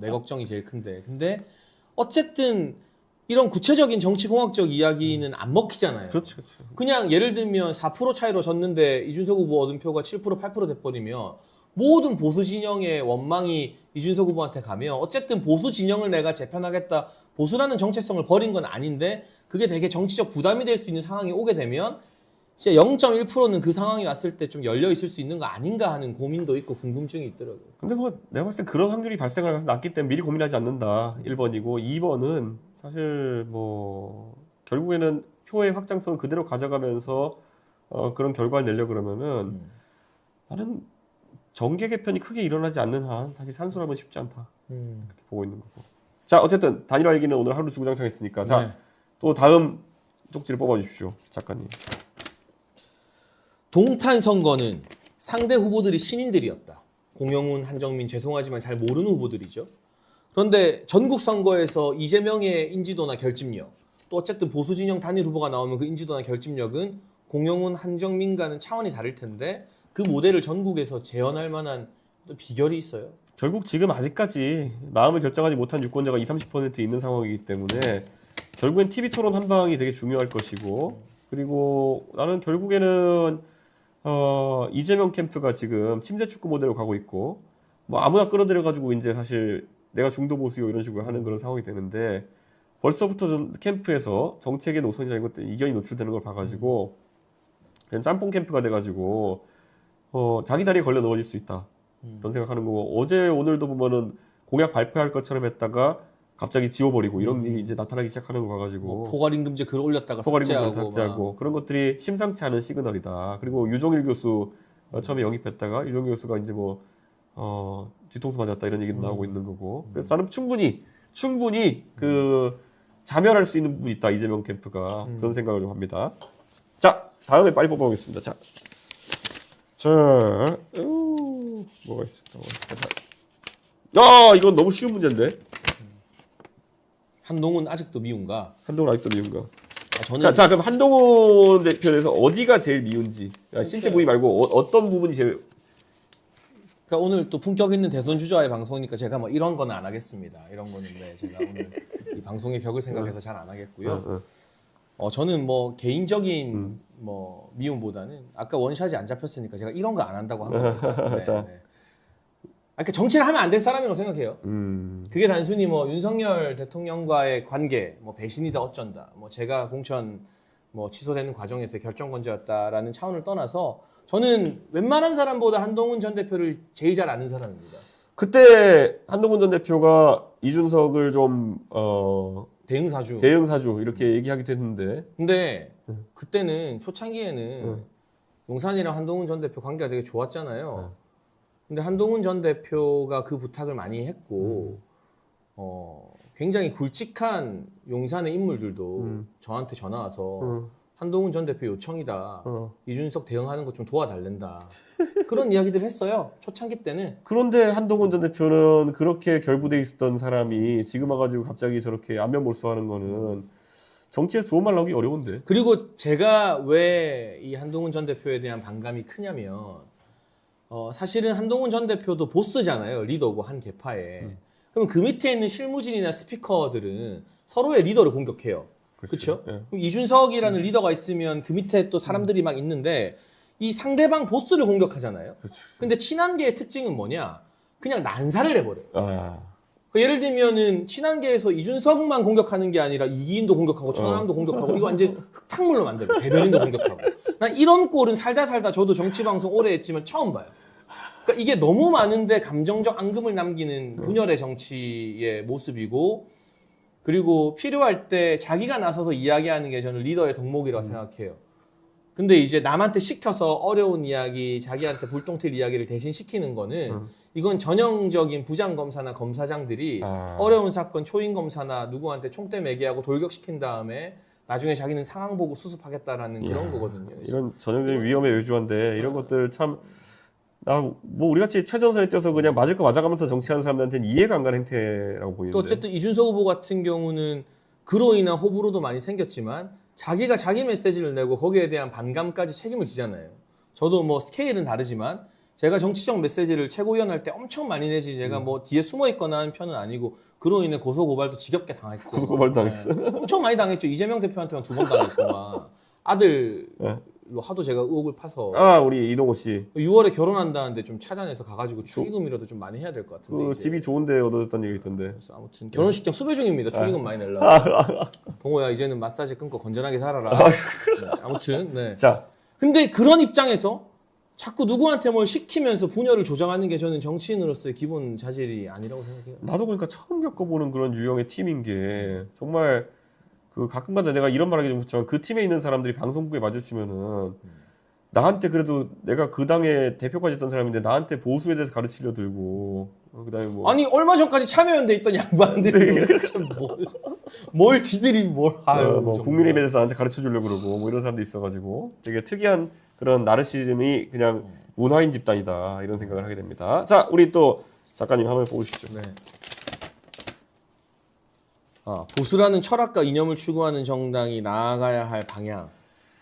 내 걱정이 제일 큰데 근데 어쨌든 이런 구체적인 정치공학적 이야기는 안 먹히잖아요. 그렇죠. 그냥 예를 들면 4% 차이로 졌는데 이준석 후보 얻은 표가 7% 8% 돼버리면 모든 보수 진영의 원망이 이준석 후보한테 가면 어쨌든 보수 진영을 내가 재편하겠다. 보수라는 정체성을 버린 건 아닌데 그게 되게 정치적 부담이 될 수 있는 상황이 오게 되면 진짜 0.1%는 그 상황이 왔을 때 좀 열려 있을 수 있는 거 아닌가 하는 고민도 있고 궁금증이 있더라고요. 근데 뭐 내가 봤을 때 그런 확률이 발생할 가능성이 낮기 때문에 미리 고민하지 않는다. 1번이고 2번은 사실 뭐 결국에는 표의 확장성을 그대로 가져가면서 그런 결과를 내려 그러면은 나는 정계 개편이 크게 일어나지 않는 한 사실 산술하면 쉽지 않다. 이렇게 보고 있는 거고. 자, 어쨌든 단일화 얘기는 오늘 하루 주구장창 했으니까 자, 또 다음 쪽지를 뽑아 주십시오. 작가님. 동탄 선거는 상대 후보들이 신인들이었다. 공영훈, 한정민 죄송하지만 잘 모르는 후보들이죠. 그런데 전국 선거에서 이재명의 인지도나 결집력, 또 어쨌든 보수 진영 단일 후보가 나오면 그 인지도나 결집력은 공영훈, 한정민과는 차원이 다를 텐데 그 모델을 전국에서 재현할 만한 또 비결이 있어요. 결국 지금 아직까지 마음을 결정하지 못한 유권자가 20, 30% 있는 상황이기 때문에 결국엔 TV 토론 한 방이 되게 중요할 것이고 그리고 나는 결국에는 이재명 캠프가 지금 침대 축구 모델로 가고 있고 뭐 아무나 끌어들여 가지고 이제 사실 내가 중도 보수요 이런 식으로 하는 그런 상황이 되는데 벌써부터 캠프에서 정책의 노선이나 이런 것들 이견이 노출되는 걸 봐가지고 그냥 짬뽕 캠프가 돼가지고 자기 다리에 걸려 넣어질 수 있다 그런 생각하는 거고 어제 오늘도 보면은 공약 발표할 것처럼 했다가 갑자기 지워버리고 이런 일이 이제 나타나기 시작하는 거 봐가지고 뭐 포괄임금제 글 올렸다가 삭제하고 그런 것들이 심상치 않은 시그널이다. 그리고 유종일 교수 처음에 영입했다가 유종일 교수가 이제 뭐 뒤통수 맞았다 이런 얘기도 나오고 있는 거고 그래서 나는 충분히 그 자멸할 수 있는 부분이 있다 이재명 캠프가 그런 생각을 좀 합니다. 자 다음에 빨리 뽑아보겠습니다. 자 뭐가 있을까? 이건 너무 쉬운 문제인데. 한동훈 아직도 미운가? 한동훈 아직도 미운가? 저는 자 그럼 한동훈 대표에서 어디가 제일 미운지 신체 부위 말고 어떤 부분이 제일 그러니까 오늘 또 품격 있는 대선 주자의 방송이니까 제가 뭐 이런 거는 안 하겠습니다. 이런 거는 제가 오늘 이 방송의 격을 생각해서 잘 안 하겠고요. 저는 뭐 개인적인 뭐 미움보다는 아까 원샷이 안 잡혔으니까 제가 이런 거 안 한다고 한 겁니다. 네, 자. 네. 그러니까 정치를 하면 안 될 사람이라고 생각해요. 그게 단순히 뭐 윤석열 대통령과의 관계, 뭐 배신이다 어쩐다, 뭐 제가 공천 뭐 취소되는 과정에서 결정권자였다라는 차원을 떠나서 저는 웬만한 사람보다 한동훈 전 대표를 제일 잘 아는 사람입니다. 그때 한동훈 전 대표가 이준석을 좀 대응사주. 대응사주 이렇게 얘기하기도 했는데 근데 그때는 초창기에는 용산이랑 한동훈 전 대표 관계가 되게 좋았잖아요. 근데 한동훈 전 대표가 그 부탁을 많이 했고 굉장히 굵직한 용산의 인물들도 저한테 전화 와서 한동훈 전 대표 요청이다. 이준석 대응하는 거 좀 도와달랜다. 그런 이야기들 했어요. 초창기 때는. 그런데 한동훈 전 대표는 그렇게 결부돼 있었던 사람이 지금 와가지고 갑자기 저렇게 안면몰수하는 거는 정치에서 좋은 말 나오기 어려운데. 그리고 제가 왜 이 한동훈 전 대표에 대한 반감이 크냐면 사실은 한동훈 전 대표도 보스잖아요. 리더고 한 계파에. 그럼 그 밑에 있는 실무진이나 스피커들은 서로의 리더를 공격해요. 그렇죠? 예. 이준석이라는 리더가 있으면 그 밑에 또 사람들이 막 있는데 이 상대방 보스를 공격하잖아요. 그렇죠. 근데 친한계의 특징은 뭐냐? 그냥 난사를 해버려요. 아, 예를 들면은 친한계에서 이준석만 공격하는 게 아니라 이기인도 공격하고 천하람도 공격하고 이거 완전 흙탕물로 만들어요. 대변인도 공격하고. 난 이런 꼴은 살다 저도 정치방송 오래 했지만 처음 봐요. 그러니까 이게 너무 많은데 감정적 앙금을 남기는 분열의 정치의 모습이고 그리고 필요할 때 자기가 나서서 이야기하는 게 저는 리더의 덕목이라고 생각해요. 근데 이제 남한테 시켜서 어려운 이야기, 자기한테 불똥 튈 이야기를 대신 시키는 거는 이건 전형적인 부장검사나 검사장들이 어려운 사건 초임검사나 누구한테 총대 매기하고 돌격시킨 다음에 나중에 자기는 상황 보고 수습하겠다라는 그런 거거든요. 이런 전형적인 위험에 외주한데 이런 것들 참 뭐 우리같이 최전선에 뛰어서 그냥 맞을 거 맞아가면서 정치하는 사람들한테는 이해가 안 가는 행태라고 보이는데. 어쨌든 이준석 후보 같은 경우는 그로 인한 호불호도 많이 생겼지만 자기가 자기 메시지를 내고 거기에 대한 반감까지 책임을 지잖아요. 저도 뭐 스케일은 다르지만 제가 정치적 메시지를 최고위원 할 때 엄청 많이 내지 제가 뭐 뒤에 숨어 있거나 하는 편은 아니고 그로 인해 고소고발도 지겹게 당했고 고소고발도 당했어. 엄청 많이 당했죠. 이재명 대표한테만 2번 당했고 막 아들로 하도 제가 의혹을 파서 우리 이동호 씨. 6월에 결혼한다는데 좀 찾아내서 가가지고 축의금이라도 좀 많이 해야 될 것 같은데. 그 집이 좋은데 얻어졌다는 얘기 있던데. 그래서 아무튼 결혼식장 수배 중입니다. 축의금 많이 내려고. 동호야 이제는 마사지 끊고 건전하게 살아라. 네, 아무튼 네. 자, 근데 그런 입장에서 자꾸 누구한테 뭘 시키면서 분열을 조장하는 게 저는 정치인으로서의 기본 자질이 아니라고 생각해요. 나도 그러니까 처음 겪어보는 그런 유형의 팀인 게 정말 그 가끔가다 내가 이런 말하기 좀 그렇지만 그 팀에 있는 사람들이 방송국에 마주치면은 나한테 그래도 내가 그 당의 대표까지 했던 사람인데 나한테 보수에 대해서 가르치려 들고 그다음에 뭐 아니 얼마 전까지 참여연대 있던 양반들이 도대체 뭘 지들이 뭘 아유 뭐 국민의힘에 대해서 나한테 가르쳐 주려고 그러고 뭐 이런 사람도 있어가지고 되게 특이한 그런 나르시즘이 그냥 문화인 집단이다 이런 생각을 하게 됩니다. 자, 우리 또 작가님 한번 뽑으시죠. 네. 보수라는 철학과 이념을 추구하는 정당이 나아가야 할 방향.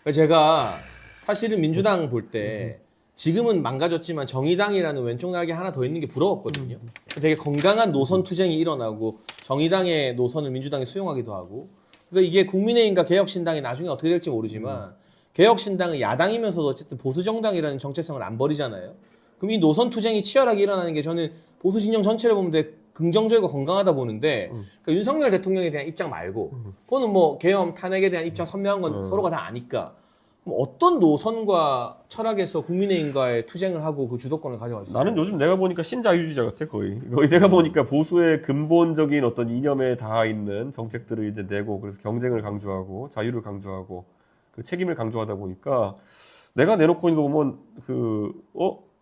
그러니까 제가 사실은 민주당 볼 때 지금은 망가졌지만 정의당이라는 왼쪽 날개 하나 더 있는 게 부러웠거든요. 되게 건강한 노선 투쟁이 일어나고 정의당의 노선을 민주당이 수용하기도 하고. 그러니까 이게 국민의힘과 개혁신당이 나중에 어떻게 될지 모르지만 개혁신당은 야당이면서도 어쨌든 보수정당이라는 정체성을 안 버리잖아요. 그럼 이 노선 투쟁이 치열하게 일어나는 게 저는 보수 진영 전체를 보면 되게 긍정적이고 건강하다 보는데 그러니까 윤석열 대통령에 대한 입장 말고 그거는 뭐 계엄 탄핵에 대한 입장 선명한 건 서로가 다 아니까 그럼 어떤 노선과 철학에서 국민의힘과의 투쟁을 하고 그 주도권을 가져갈 수 있어요? 나는 요즘 내가 보니까 신자유주의자 같아 거의 내가 보니까 보수의 근본적인 어떤 이념에 닿아 있는 정책들을 이제 내고 그래서 경쟁을 강조하고 자유를 강조하고 그 책임을 강조하다 보니까 내가 내놓고 있는 거 보면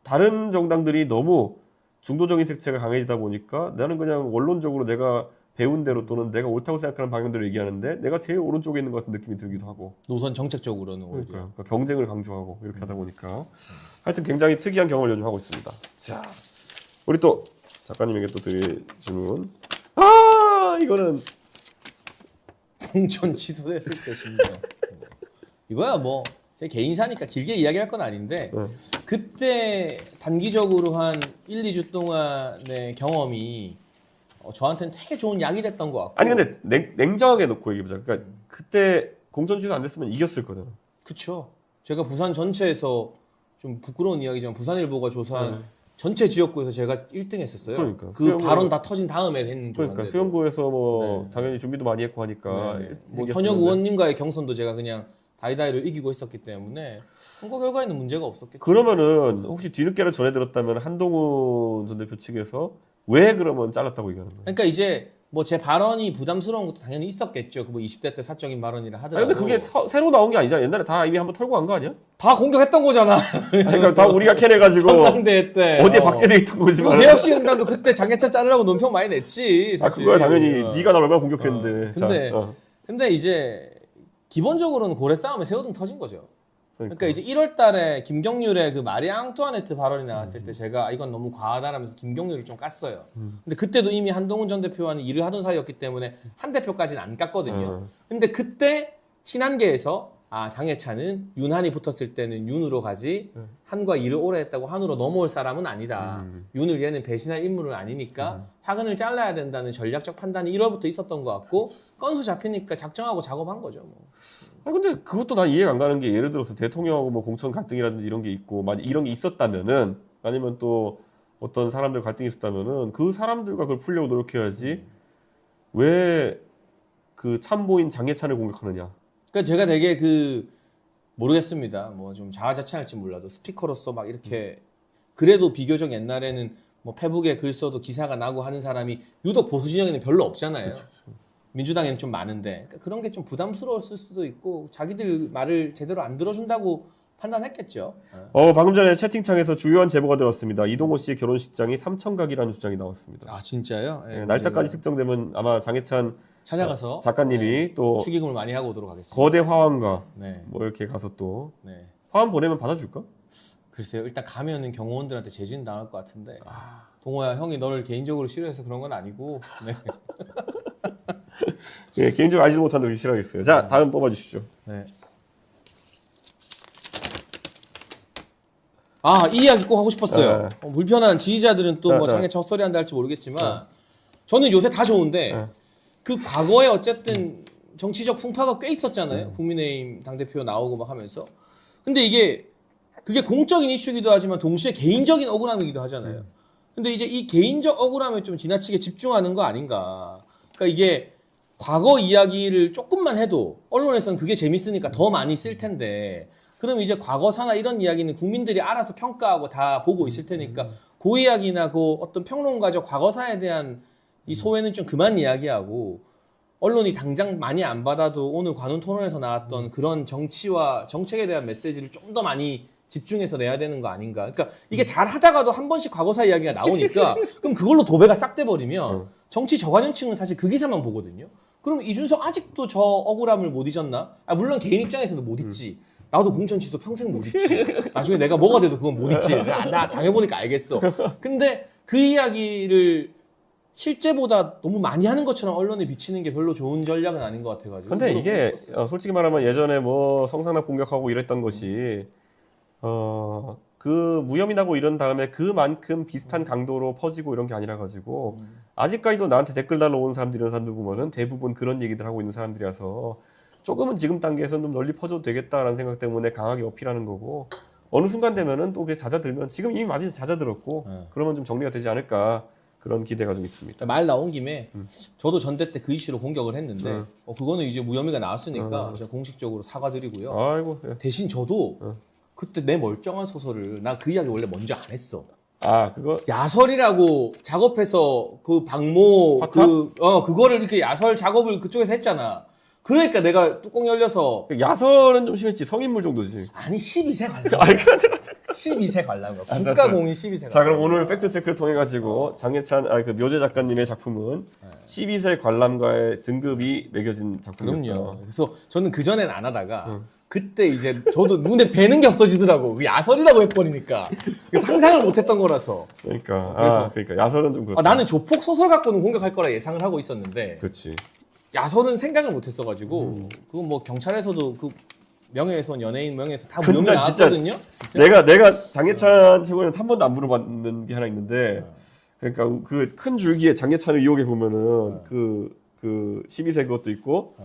다른 정당들이 너무 중도적인 색채가 강해지다 보니까 나는 그냥 원론적으로 내가 배운 대로 또는 내가 옳다고 생각하는 방향대로 얘기하는데 내가 제일 오른쪽에 있는 것 같은 느낌이 들기도 하고 노선 정책적으로는 오히려 그러니까 경쟁을 강조하고 이렇게 하다 보니까 하여튼 굉장히 특이한 경험을 요즘 하고 있습니다. 자, 우리 또 작가님에게 또 드릴 질문. 이거는 공천 취소했을 것입니다. 이거야 뭐 제 개인사니까 길게 이야기할 건 아닌데 그때 단기적으로 한 1, 2주 동안의 경험이 저한테는 되게 좋은 약이 됐던 것 같고. 아니 근데 냉정하게 놓고 얘기해보자. 그러니까 그때 공천 취소 안 됐으면 이겼을 거잖아. 그쵸. 제가 부산 전체에서 좀 부끄러운 이야기지만 부산일보가 조사한 전체 지역구에서 제가 1등 했었어요. 그러니까. 그 발언 다 터진 다음에 했는 그러니까 조사인데도. 수영구에서 뭐 네. 당연히 준비도 많이 했고 하니까 네. 뭐 이겼었는데. 현역 의원님과의 경선도 제가 그냥 다이다이로 이기고 있었기 때문에 선거 결과에는 문제가 없었겠죠. 그러면은 혹시 뒤늦게라도 전해 들었다면 한동훈 전 대표 측에서 왜 그러면 잘랐다고 얘기하는 거예요? 그러니까 이제 뭐 제 발언이 부담스러운 것도 당연히 있었겠죠. 그 뭐 20대 때 사적인 발언이라 아니 하더라도. 근데 그게 새로 나온 게 아니잖아. 옛날에 다 이미 한번 털고 간 거 아니야? 다 공격했던 거잖아. 아니, 그러니까 다 우리가 캐내가지고 전당대회 때. 어디에 박제돼 있던 거지만. 개혁시민당도 그때 장해찬 자르라고 논평 많이 냈지. 아 사실. 그거야 당연히 네가 날 얼마나 공격했는데. 근데 자, 근데 이제 기본적으로는 고래 싸움에 새우등 터진 거죠. 그러니까 이제 1월 달에 김경률의 그 마리 앙투아네트 발언이 나왔을 때 제가 이건 너무 과하다라면서 김경률을 좀 깠어요. 근데 그때도 이미 한동훈 전 대표와는 일을 하던 사이였기 때문에 한 대표까지는 안 깠거든요. 근데 그때 친한계에서 아 장해찬은 윤한이 붙었을 때는 윤으로 가지 한과 일을 오래 했다고 한으로 넘어올 사람은 아니다. 윤을 얘는 배신할 인물은 아니니까 화근을 잘라야 된다는 전략적 판단이 1월부터 있었던 것 같고 건수 잡히니까 작정하고 작업한 거죠. 뭐. 아 근데 그것도 난 이해가 안 가는 게 예를 들어서 대통령하고 뭐 공천 갈등이라든지 이런 게 있고 만약 이런 게 있었다면은 아니면 또 어떤 사람들 갈등이 있었다면은 그 사람들과 그걸 풀려고 노력해야지 왜 그 참모인 장해찬을 공격하느냐. 그러니까 제가 되게 그 모르겠습니다. 뭐 좀 자아자찬할지 몰라도 스피커로서 막 이렇게 그래도 비교적 옛날에는 뭐 페북에 글 써도 기사가 나고 하는 사람이 유독 보수 진영에는 별로 없잖아요. 그렇죠. 민주당에는 좀 많은데 그러니까 그런 게 좀 부담스러웠을 수도 있고 자기들 말을 제대로 안 들어준다고 판단했겠죠. 방금 전에 채팅창에서 주요한 제보가 들었습니다. 이동호 씨의 결혼식장이 삼천각이라는 주장이 나왔습니다. 아 진짜요? 네, 날짜까지 특정되면 아마 장해찬 찾아가서 작가님이 또 축의금을 많이 하고 오도록 하겠습니다. 거대 화환과 네. 뭐 이렇게 가서 또 네. 화환 보내면 받아줄까? 글쎄요. 일단 가면은 경호원들한테 제지는 당할 것 같은데. 동호야 형이 너를 개인적으로 싫어해서 그런 건 아니고. 네. 예, 개인적으로 알지도 못하는데 그렇게 싫어하겠어요. 자, 다음 뽑아주시죠. 네. 아, 이 이야기 꼭 하고 싶었어요. 불편한 지지자들은 또 뭐 네. 장애차 헛소리 한다 할지 모르겠지만 저는 요새 다 좋은데 그 과거에 어쨌든 정치적 풍파가 꽤 있었잖아요. 국민의힘 당대표 나오고 막 하면서. 근데 이게 그게 공적인 이슈기도 하지만 동시에 개인적인 억울함이기도 하잖아요. 근데 이제 이 개인적 억울함에 좀 지나치게 집중하는 거 아닌가. 그러니까 이게 과거 이야기를 조금만 해도 언론에서는 그게 재밌으니까 더 많이 쓸 텐데 그럼 이제 과거사나 이런 이야기는 국민들이 알아서 평가하고 다 보고 있을 테니까 그 이야기나 그 어떤 평론가적 과거사에 대한 이 소외는 좀 그만 이야기하고 언론이 당장 많이 안 받아도 오늘 관훈 토론에서 나왔던 그런 정치와 정책에 대한 메시지를 좀 더 많이 집중해서 내야 되는 거 아닌가. 그러니까 이게 잘 하다가도 한 번씩 과거사 이야기가 나오니까 그럼 그걸로 도배가 싹 돼버리면 정치 저관여층은 사실 그 기사만 보거든요. 그럼 이준석 아직도 저 억울함을 못 잊었나? 아, 물론 개인 입장에서도 못 잊지. 나도 공천 취소 평생 못 잊지. 나중에 내가 뭐가 돼도 그건 못 잊지. 나 당해보니까 알겠어. 근데 그 이야기를 실제보다 너무 많이 하는 것처럼 언론에 비치는 게 별로 좋은 전략은 아닌 것 같아가지고. 근데 이게 솔직히 말하면 예전에 뭐 성상납 공격하고 이랬던 것이 그 무혐의 나고 이런 다음에 그만큼 비슷한 강도로 퍼지고 이런 게 아니라 가지고 아직까지도 나한테 댓글 달러오는 사람들 이런 사람들 보면은 대부분 그런 얘기들 하고 있는 사람들이라서 조금은 지금 단계에서는 좀 널리 퍼져도 되겠다라는 생각 때문에 강하게 어필하는 거고 어느 순간 되면은 또 그게 잦아들면 지금 이미 많이 잦아들었고 그러면 좀 정리가 되지 않을까 그런 기대가 좀 있습니다. 말 나온 김에 저도 전대 때 그 이슈로 공격을 했는데 그거는 이제 무혐의가 나왔으니까 제가 공식적으로 사과드리고요. 아이고. 예. 대신 저도 그때 내 멀쩡한 소설을 나 그 이야기 원래 먼저 안 했어. 아 그거 야설이라고 작업해서 그 박모 화타? 그거를 이렇게 야설 작업을 그쪽에서 했잖아. 그러니까 내가 뚜껑 열려서 야설은 좀 심했지 성인물 정도지. 아니 12세 관람. 아이 12세 관람. 국가공인 12세 관람. 자 그럼 오늘 팩트 체크를 통해 가지고 장해찬 그 묘제 작가님의 작품은 12세 관람가의 등급이 매겨진 작품이었다. 그럼요. 그래서 저는 그 전엔 안 하다가 그때 이제 저도 눈에 뵈는 게 없어지더라고. 그 야설이라고 해버리니까 상상을 못했던 거라서. 그러니까 야설은 좀 그렇다. 나는 조폭 소설 갖고는 공격할 거라 예상을 하고 있었는데. 그렇지. 야설은 생각을 못했어가지고 그거 뭐 경찰에서도 그 명예훼손 연예인 명예훼손 다 근데 무혐의 진짜 나왔거든요. 진짜? 내가 장해찬 최고는 한 번도 안 물어봤는 게 하나 있는데 그러니까 그 큰 줄기에 장해찬 의혹에 보면은 그 12세 그것도 있고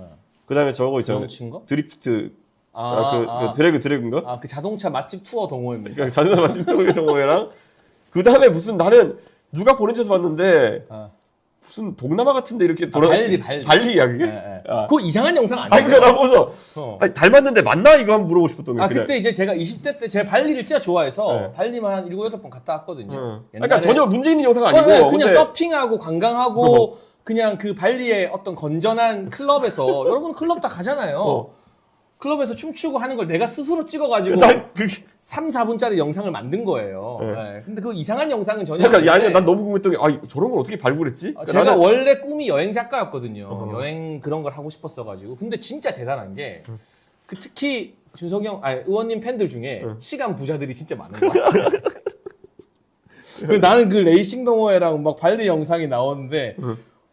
그다음에 저거 있잖아요. 친 거? 드리프트 그 드래그인가? 아, 그 자동차 맛집 투어 동호회입니다. 그러니까 자전거 맛집 쪽의 동호회랑 그 다음에 무슨 나는 누가 보내줘서 봤는데 무슨 동남아 같은데 이렇게 발리야 그게? 네. 그거 이상한 영상 아니에요? 아니 그러니까 나 보죠. 아니, 닮았는데 맞나 이거 한번 물어보고 싶었던 거예요. 그때 이제 제가 20대 때 제가 발리를 진짜 좋아해서 발리만 한 7, 8번 갔다 왔거든요. 그러니까 전혀 문제 있는 영상 아니고 그냥 근데... 서핑하고 관광하고 그냥 그 발리의 어떤 건전한 클럽에서 여러분 클럽 다 가잖아요. 클럽에서 춤추고 하는 걸 내가 스스로 찍어가지고 3, 4분짜리 영상을 만든 거예요. 네. 근데 그 이상한 영상은 전혀 그러니까 아니야, 난 너무 궁금했던 게 저런 걸 어떻게 발굴했지? 그러니까 제가 원래 꿈이 여행 작가였거든요. 여행 그런 걸 하고 싶었어가지고. 근데 진짜 대단한 게 그 특히 준석이 의원님 팬들 중에 시간 부자들이 진짜 많은 거야. 나는 그 레이싱 동호회랑 막 발리 영상이 나오는데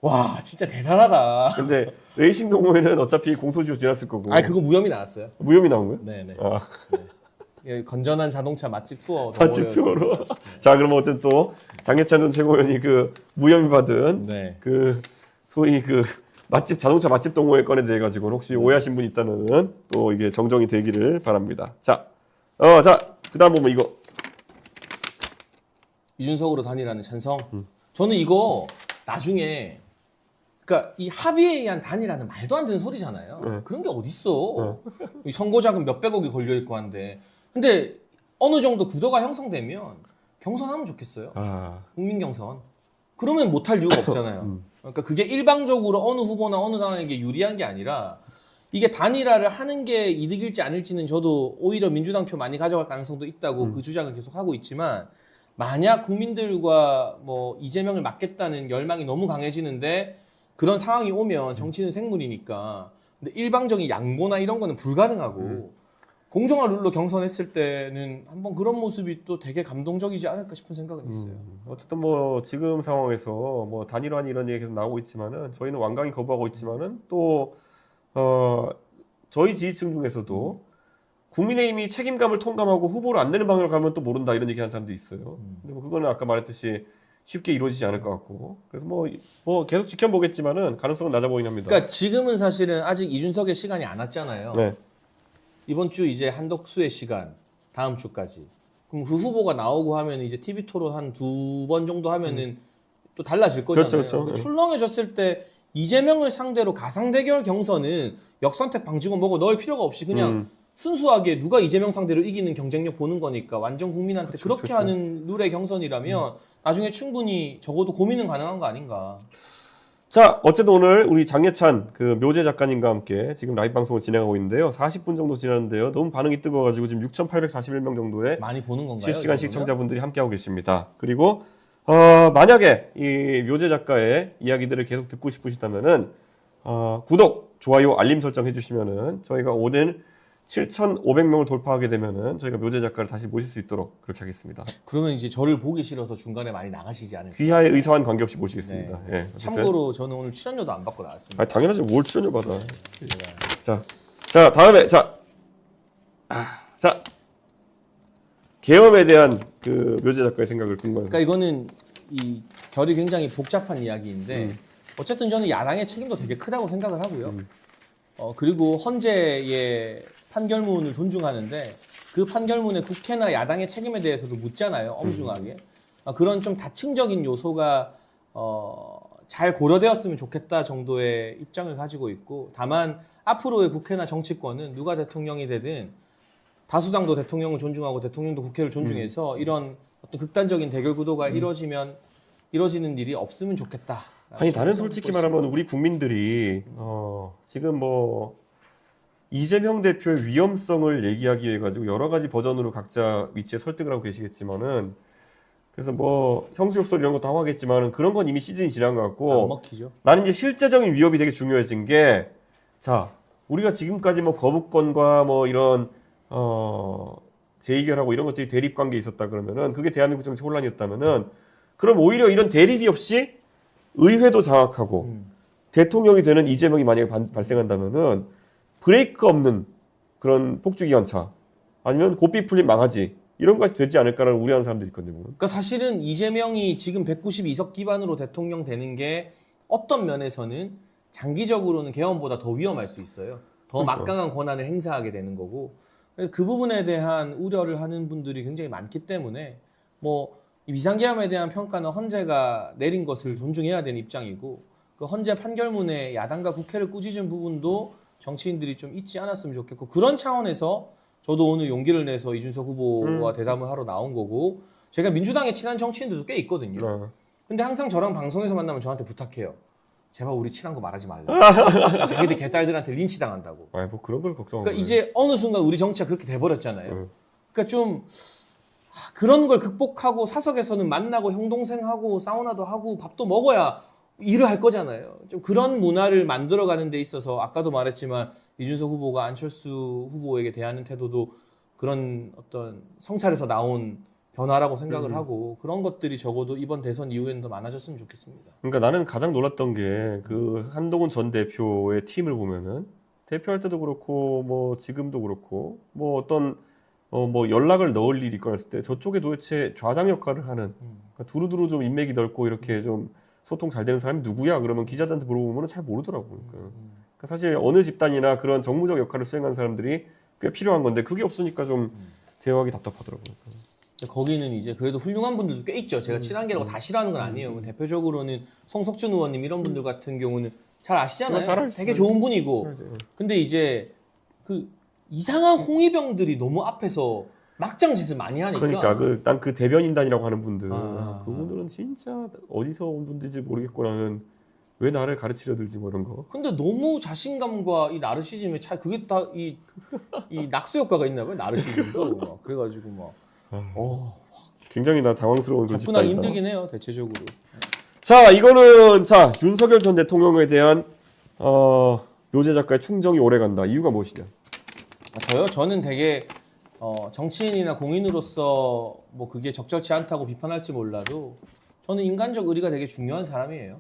와 진짜 대단하다. 근데 레이싱 동호회는 어차피 공소시효 지났을 거고. 그거 무혐의 나왔어요. 무혐의 나온 거예요? 네네. 네. 건전한 자동차 맛집 투어. 맛집 투어로. 네. 자, 그럼 어쨌든 또 장해찬 전 최고위원이 그 무혐의 받은 그 소위 그 맛집 자동차 맛집 동호회 건에 대해 가지고 혹시 오해하신 분 있다면은 또 이게 정정이 되기를 바랍니다. 자, 그다음 보면 이거 이준석으로 단일화는 찬성. 저는 이거 나중에 그러니까 이 합의에 의한 단일화는 말도 안 되는 소리잖아요. 그런 게 어딨어. 선거자금 몇백억이 걸려 있고 한데. 근데 어느 정도 구도가 형성되면 경선하면 좋겠어요. 국민 경선. 그러면 못할 이유가 없잖아요. 그러니까 그게 일방적으로 어느 후보나 어느 당에게 유리한 게 아니라 이게 단일화를 하는 게 이득일지 아닐지는 저도 오히려 민주당 표 많이 가져갈 가능성도 있다고 그 주장을 계속 하고 있지만 만약 국민들과 뭐 이재명을 막겠다는 열망이 너무 강해지는데 그런 상황이 오면 정치는 생물이니까 근데 일방적인 양보나 이런 거는 불가능하고 공정한 룰로 경선했을 때는 한번 그런 모습이 또 되게 감동적이지 않을까 싶은 생각은 있어요. 어쨌든 뭐 지금 상황에서 뭐 단일화니 이런 얘기 계속 나오고 있지만은 저희는 완강히 거부하고 있지만은 또 저희 지지층 중에서도 국민의힘이 책임감을 통감하고 후보를 안 내는 방향으로 가면 또 모른다 이런 얘기하는 사람도 있어요. 근데 뭐 그거는 아까 말했듯이 쉽게 이루어지지 않을 것 같고 그래서 뭐 계속 지켜보겠지만은 가능성은 낮아 보이긴 합니다. 그러니까 지금은 사실은 아직 이준석의 시간이 안 왔잖아요. 네. 이번 주 이제 한덕수의 시간 다음 주까지. 그럼 그 후보가 나오고 하면 이제 TV 토론 한 2번 정도 하면은 또 달라질 거잖아요. 그렇죠. 출렁해졌을 때 이재명을 상대로 가상 대결 경선은 역선택 방지고 뭐고 넣을 필요가 없이 그냥 순수하게 누가 이재명 상대로 이기는 경쟁력 보는 거니까 완전 국민한테 그렇게 하는 룰의 경선이라면 나중에 충분히 적어도 고민은 가능한 거 아닌가. 자, 어쨌든 오늘 우리 장예찬 그 묘재 작가님과 함께 지금 라이브 방송을 진행하고 있는데요. 40분 정도 지났는데요. 너무 반응이 뜨거워가지고 지금 6,841명 정도의 많이 보는 건가요? 실시간 시청자분들이 함께하고 계십니다. 그리고 만약에 이 묘재 작가의 이야기들을 계속 듣고 싶으시다면은 구독, 좋아요, 알림 설정 해주시면은 저희가 오늘 7,500명을 돌파하게 되면은 저희가 묘재 작가를 다시 모실 수 있도록 그렇게 하겠습니다. 그러면 이제 저를 보기 싫어서 중간에 많이 나가시지 않을까? 귀하의 의사와는 관계없이 모시겠습니다. 네. 예, 참고로 저는 오늘 출연료도 안 받고 나왔습니다. 당연하죠. 뭘 출연료 받아. 자, 다음에 자, 계엄에 대한 그 묘재 작가의 생각을 궁금해요. 그러니까 이거는 이 결이 굉장히 복잡한 이야기인데 어쨌든 저는 야당의 책임도 되게 크다고 생각을 하고요. 그리고 헌재의 판결문을 존중하는데 그 판결문에 국회나 야당의 책임에 대해서도 묻잖아요. 엄중하게. 그런 좀 다층적인 요소가 잘 고려되었으면 좋겠다 정도의 입장을 가지고 있고 다만 앞으로의 국회나 정치권은 누가 대통령이 되든 다수당도 대통령을 존중하고 대통령도 국회를 존중해서 이런 어떤 극단적인 대결 구도가 이루어지는 일이 없으면 좋겠다. 아니 나는 솔직히 말하면 우리 국민들이 지금 뭐 이재명 대표의 위험성을 얘기하기 위해 가지고 여러 가지 버전으로 각자 위치에 설득을 하고 계시겠지만은 그래서 뭐 형수욕설 이런 것도 하고 하겠지만은 그런 건 이미 시즌이 지난 것 같고 안 먹히죠. 나는 이제 실제적인 위협이 되게 중요해진 게 자 우리가 지금까지 뭐 거부권과 뭐 이런 재의결하고 이런 것들이 대립 관계에 있었다 그러면은 그게 대한민국 정치 혼란이었다면은 그럼 오히려 이런 대립이 없이 의회도 장악하고 대통령이 되는 이재명이 만약에 발생한다면은 브레이크 없는 그런 폭주기관차 아니면 고삐 풀린 망하지 이런 것이 되지 않을까라는 우려하는 사람들이 있거든요. 그러니까 사실은 이재명이 지금 192석 기반으로 대통령 되는 게 어떤 면에서는 장기적으로는 계엄보다 더 위험할 수 있어요. 더 그러니까. 막강한 권한을 행사하게 되는 거고 그 부분에 대한 우려를 하는 분들이 굉장히 많기 때문에 뭐 이 비상계엄에 대한 평가는 헌재가 내린 것을 존중해야 되는 입장이고 그 헌재 판결문에 야당과 국회를 꾸짖은 부분도 정치인들이 좀 잊지 않았으면 좋겠고 그런 차원에서 저도 오늘 용기를 내서 이준석 후보와 대담을 하러 나온 거고 제가 민주당에 친한 정치인들도 꽤 있거든요. 근데 항상 저랑 방송에서 만나면 저한테 부탁해요. 제발 우리 친한 거 말하지 말라. 자기들 개딸들한테 린치 당한다고. 아, 뭐 그런 걸 걱정하고. 그러니까 이제 어느 순간 우리 정치가 그렇게 돼버렸잖아요. 그러니까 좀 그런 걸 극복하고 사석에서는 만나고 형 동생하고 사우나도 하고 밥도 먹어야 일을 할 거잖아요. 좀 그런 문화를 만들어가는 데 있어서 아까도 말했지만 이준석 후보가 안철수 후보에게 대하는 태도도 그런 어떤 성찰에서 나온 변화라고 생각을 하고 그런 것들이 적어도 이번 대선 이후에는 더 많아졌으면 좋겠습니다. 그러니까 나는 가장 놀랐던 게 그 한동훈 전 대표의 팀을 보면은 대표할 때도 그렇고 뭐 지금도 그렇고 뭐 어떤 뭐 연락을 넣을 일이 있거나 했을 때 저쪽에 도대체 좌장 역할을 하는 그러니까 두루두루 좀 인맥이 넓고 이렇게 좀 소통 잘 되는 사람이 누구야? 그러면 기자들한테 물어보면 잘 모르더라고. 그러니까 사실 어느 집단이나 그런 정무적 역할을 수행하는 사람들이 꽤 필요한 건데 그게 없으니까 좀 대화하기 답답하더라고요. 거기는 이제 그래도 훌륭한 분들도 꽤 있죠. 제가 친한 게라고 다 싫어하는 건 아니에요. 대표적으로는 송석준 의원님 이런 분들 같은 경우는 잘 아시잖아요. 잘 알죠. 되게 좋은 분이고. 근데 이제 그 이상한 홍위병들이 너무 앞에서 막장 짓을 많이 하니까. 그러니까 난 그 대변인단이라고 하는 분들 그분들은 아. 진짜 어디서 온 분들인지 모르겠고 나는 왜 나를 가르치려 들지 뭐 이런 거. 근데 너무 자신감과 이 나르시즘의 차이 그게 다 이 낙수 효과가 있나 봐요. 나르시즘도 막 그래가지고 막 굉장히 나 당황스러운 그런 접근하기 집단이다. 힘들긴 해요. 대체적으로. 자, 이거는 윤석열 전 대통령에 대한 묘제 작가의 충정이 오래간다. 이유가 무엇이냐? 저요? 저는 되게 정치인이나 공인으로서 뭐 그게 적절치 않다고 비판할지 몰라도 저는 인간적 의리가 되게 중요한 사람이에요.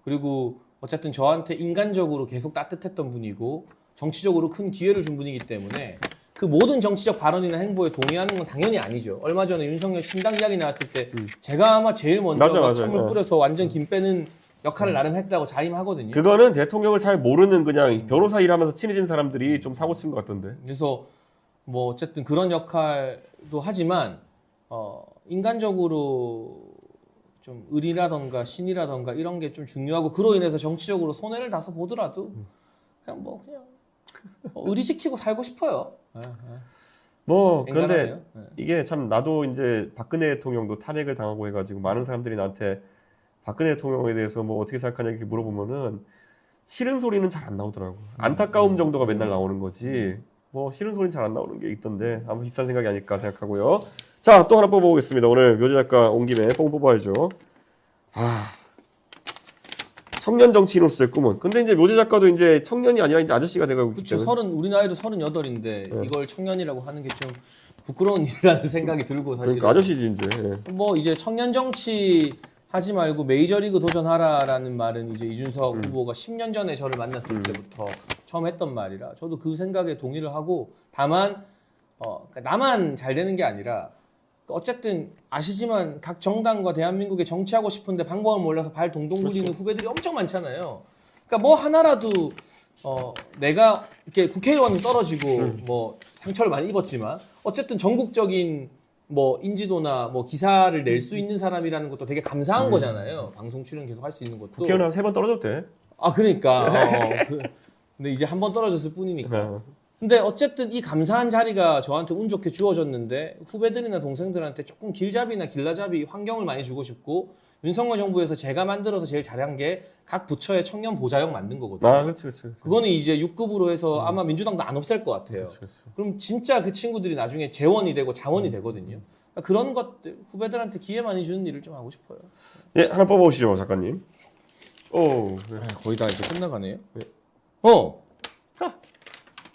그리고 어쨌든 저한테 인간적으로 계속 따뜻했던 분이고 정치적으로 큰 기회를 준 분이기 때문에 그 모든 정치적 발언이나 행보에 동의하는 건 당연히 아니죠. 얼마 전에 윤석열 신당 이야기 나왔을 때 제가 아마 제일 먼저 맞아. 찬물 뿌려서 완전 김 빼는 역할을 나름 했다고 자임하거든요. 그거는 대통령을 잘 모르는 그냥 변호사 일하면서 친해진 사람들이 좀 사고 친 것 같던데. 그래서 뭐 어쨌든 그런 역할도 하지만 인간적으로 좀 의리라던가 신이라던가 이런 게 좀 중요하고 그로 인해서 정치적으로 손해를 다소 보더라도 그냥 의리 지키고 살고 싶어요. 뭐 그런데 인간하네요. 이게 참 나도 이제 박근혜 대통령도 탄핵을 당하고 해가지고 많은 사람들이 나한테 박근혜 대통령에 대해서 뭐 어떻게 생각하냐 이렇게 물어보면은 싫은 소리는 잘 안 나오더라고. 안타까움 정도가 맨날 나오는 거지. 뭐 싫은 소리는 잘 안 나오는 게 있던데 아마 비슷한 생각이 아닐까 생각하고요. 자, 또 하나 뽑아보겠습니다. 오늘 묘제 작가 온 김에 뽕 뽑아야죠. 청년 정치인으로서의 꿈은. 근데 이제 묘제 작가도 이제 청년이 아니라 이제 아저씨가 돼가고 있기 그렇죠. 때문에. 우리 나이도 38인데 이걸 청년이라고 하는 게 좀 부끄러운 일이라는 생각이 들고 사실. 그러니까 아저씨지 이제. 예. 뭐 이제 청년 정치 하지 말고 메이저리그 도전하라라는 말은 이제 이준석 후보가 10년 전에 저를 만났을 때부터 처음 했던 말이라 저도 그 생각에 동의를 하고 다만 그러니까 나만 잘 되는 게 아니라 어쨌든 아시지만 각 정당과 대한민국에 정치하고 싶은데 방법을 몰라서 발 동동 굴리는 후배들이 엄청 많잖아요. 그러니까 뭐 하나라도 내가 이렇게 국회의원 떨어지고 뭐 상처를 많이 입었지만 어쨌든 전국적인 뭐 인지도나 뭐 기사를 낼 수 있는 사람이라는 것도 되게 감사한 거잖아요. 방송 출연 계속 할 수 있는 것도. 국회의원 한 3번 떨어졌대. 그러니까. 근데 이제 한 번 떨어졌을 뿐이니까. 근데 어쨌든 이 감사한 자리가 저한테 운 좋게 주어졌는데 후배들이나 동생들한테 조금 길잡이나 길라잡이 환경을 많이 주고 싶고 윤석열 정부에서 제가 만들어서 제일 잘한 게 각 부처에 청년 보좌역 만든 거거든요. 그렇지. 그거는 이제 6급으로 해서 아마 민주당도 안 없앨 것 같아요. 그렇지. 그럼 진짜 그 친구들이 나중에 재원이 되고 자원이 되거든요. 그러니까 그런 것들 후배들한테 기회 많이 주는 일을 좀 하고 싶어요. 예, 하나 뽑아보시죠, 작가님. 오, 거의 다 이제 끝나가네요. 네.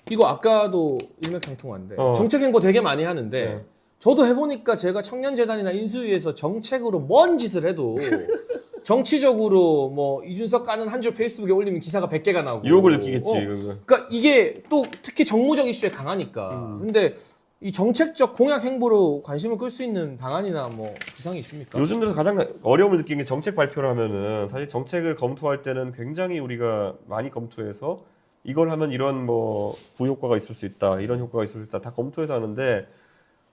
이거 아까도 일맥상통한데 정책 행보 되게 많이 하는데 네. 저도 해보니까 제가 청년재단이나 인수위에서 정책으로 뭔 짓을 해도 정치적으로 뭐 이준석 까는 한 줄 페이스북에 올리면 기사가 100개가 나오고 유혹을 느끼겠지. 그거. 그러니까 이게 또 특히 정무적 이슈에 강하니까 근데 이 정책적 공약 행보로 관심을 끌 수 있는 방안이나 뭐 구상이 있습니까? 요즘 들어서 가장 어려움을 느끼는 게 정책 발표를 하면은 사실 정책을 검토할 때는 굉장히 우리가 많이 검토해서 이걸 하면 이런 뭐 부효과가 있을 수 있다, 이런 효과가 있을 수 있다 다 검토해서 하는데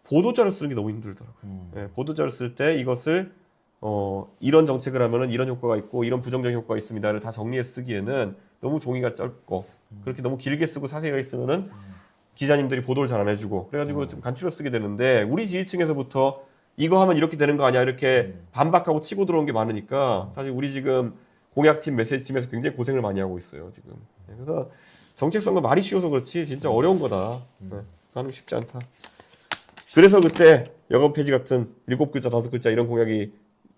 보도자를 쓰는 게 너무 힘들더라고요. 예, 보도자를 쓸 때 이것을 이런 정책을 하면은 이런 효과가 있고 이런 부정적인 효과가 있습니다를 다 정리해 쓰기에는 너무 종이가 짧고 그렇게 너무 길게 쓰고 사세하게 쓰면은 기자님들이 보도를 잘 안 해주고 그래가지고 좀 간추려 쓰게 되는데 우리 지지층에서부터 이거 하면 이렇게 되는 거 아니야 이렇게 반박하고 치고 들어온 게 많으니까 사실 우리 지금 공약팀 메시지팀에서 굉장히 고생을 많이 하고 있어요 지금. 그래서 정책 선거 말이 쉬워서 그렇지 진짜 어려운 거다. 하는 게 쉽지 않다. 그래서 그때 여건 폐지 같은 7글자 5글자 이런 공약이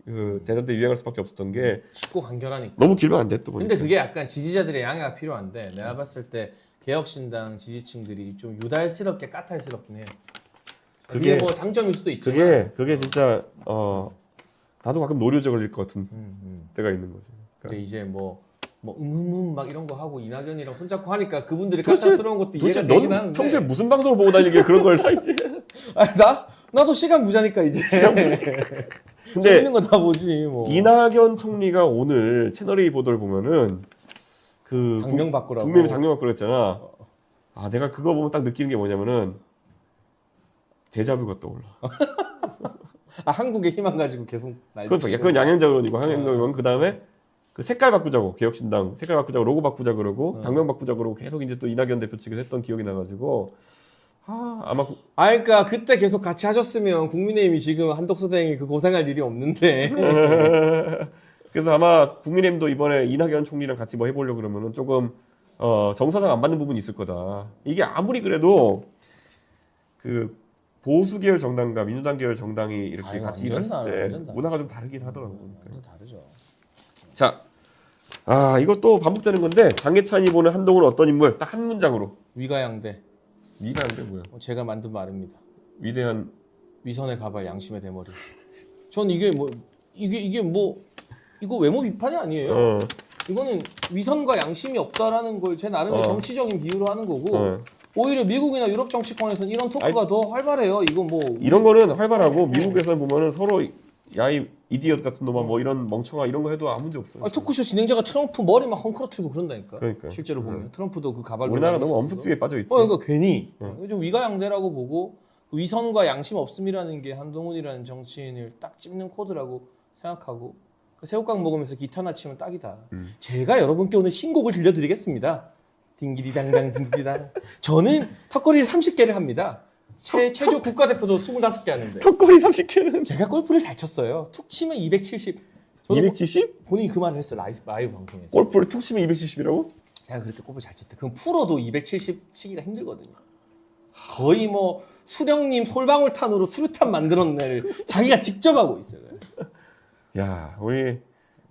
그 대선 때 유행할 수밖에 없었던 게 쉽고 간결하니까. 너무 길면 안 돼 또 보니까. 근데 그게 약간 지지자들의 양해가 필요한데 내가 봤을 때 개혁신당 지지층들이 좀 유달스럽게 까탈스럽긴 해요. 그게 뭐 장점일 수도 있지만 그게 진짜 나도 가끔 노려져 걸릴 것 같은 때가 있는 거지. 근데 이제 뭐 막 이런 거 하고 이낙연이랑 손잡고 하니까 그분들이 도대체- 까탈스러운 것도 이해가 도대체 되긴 넌 하는데 평소에 무슨 방송을 보고 다니게 그런 걸 다 이제. 아니, 나도 시간 부자니까 이제 근데 재밌는 거 다 보지 뭐. 이낙연 총리가 오늘 채널A 보도를 보면은 그 당명 바꾸라고. 국민이 당명 바꾸라 했잖아. 아 내가 그거 보면 딱 느끼는 게 뭐냐면은 데자뷰가 떠올라. 한국의 희망 가지고 계속 날리고. 그건 양현자 의원이고 한현자 의원 그 다음에 그 색깔 바꾸자고 개혁신당 색깔 바꾸자고 로고 바꾸자 그러고 당명 바꾸자 그러고 계속 이제 또 이낙연 대표 측에서 했던 기억이 나가지고 아마 그러니까 그때 계속 같이 하셨으면 국민의힘이 지금 한독수댕이 그 고생할 일이 없는데. 그래서 아마 국민의힘도 이번에 이낙연 총리랑 같이 뭐 해보려고 그러면은 조금 정서상 안 맞는 부분이 있을 거다. 이게 아무리 그래도 그 보수 계열 정당과 민주당 계열 정당이 이렇게 같이 일했을 때 문화가 좀 다르긴 하더라고요. 완전 다르죠. 자, 이것도 반복되는 건데 장해찬이 보는 한동훈은 어떤 인물? 딱 한 문장으로. 위가양대. 위대한 게 뭐야? 제가 만든 말입니다. 위대한 위선의 가발, 양심의 대머리. 전 이게 이거 외모 비판이 아니에요. 이거는 위선과 양심이 없다라는 걸 제 나름의 정치적인 비유로 하는 거고 오히려 미국이나 유럽 정치권에서는 이런 토크가 더 활발해요. 이거 뭐 이런 거는 활발하고 미국에서 보면은 서로 야이 이디엇 같은 놈아 뭐 이런 멍청아 이런 거 해도 아무 문제 없어요. 토크쇼 진행자가 트럼프 머리 막 헝클어뜨리고 그런다니까. 그러니까. 실제로 보면 트럼프도 그 가발. 우리나라 너무 엄숙지게 빠져 있지. 그러니까 괜히 좀 위가양대라고 보고 위선과 양심 없음이라는 게 한동훈이라는 정치인을 딱 찝는 코드라고 생각하고 새우깡 먹으면서 기타나 치면 딱이다. 제가 여러분께 오늘 신곡을 들려드리겠습니다. 딩기디장당 딩기디당. 저는 턱걸이를 30개를 합니다. 최초 국가대표도 25개 하는데. 턱걸이 30개는. 제가 골프를 잘 쳤어요. 툭 치면 270. 270? 본인이 그 말을 했어요. 라이브 방송에서. 골프를 툭 치면 270이라고? 제가 그렇게 골프 잘 쳤대. 그럼 프로도 270 치기가 힘들거든요. 거의 뭐 수령님 솔방울탄으로 수류탄 만들어낼 자기가 직접 하고 있어요. 야, 우리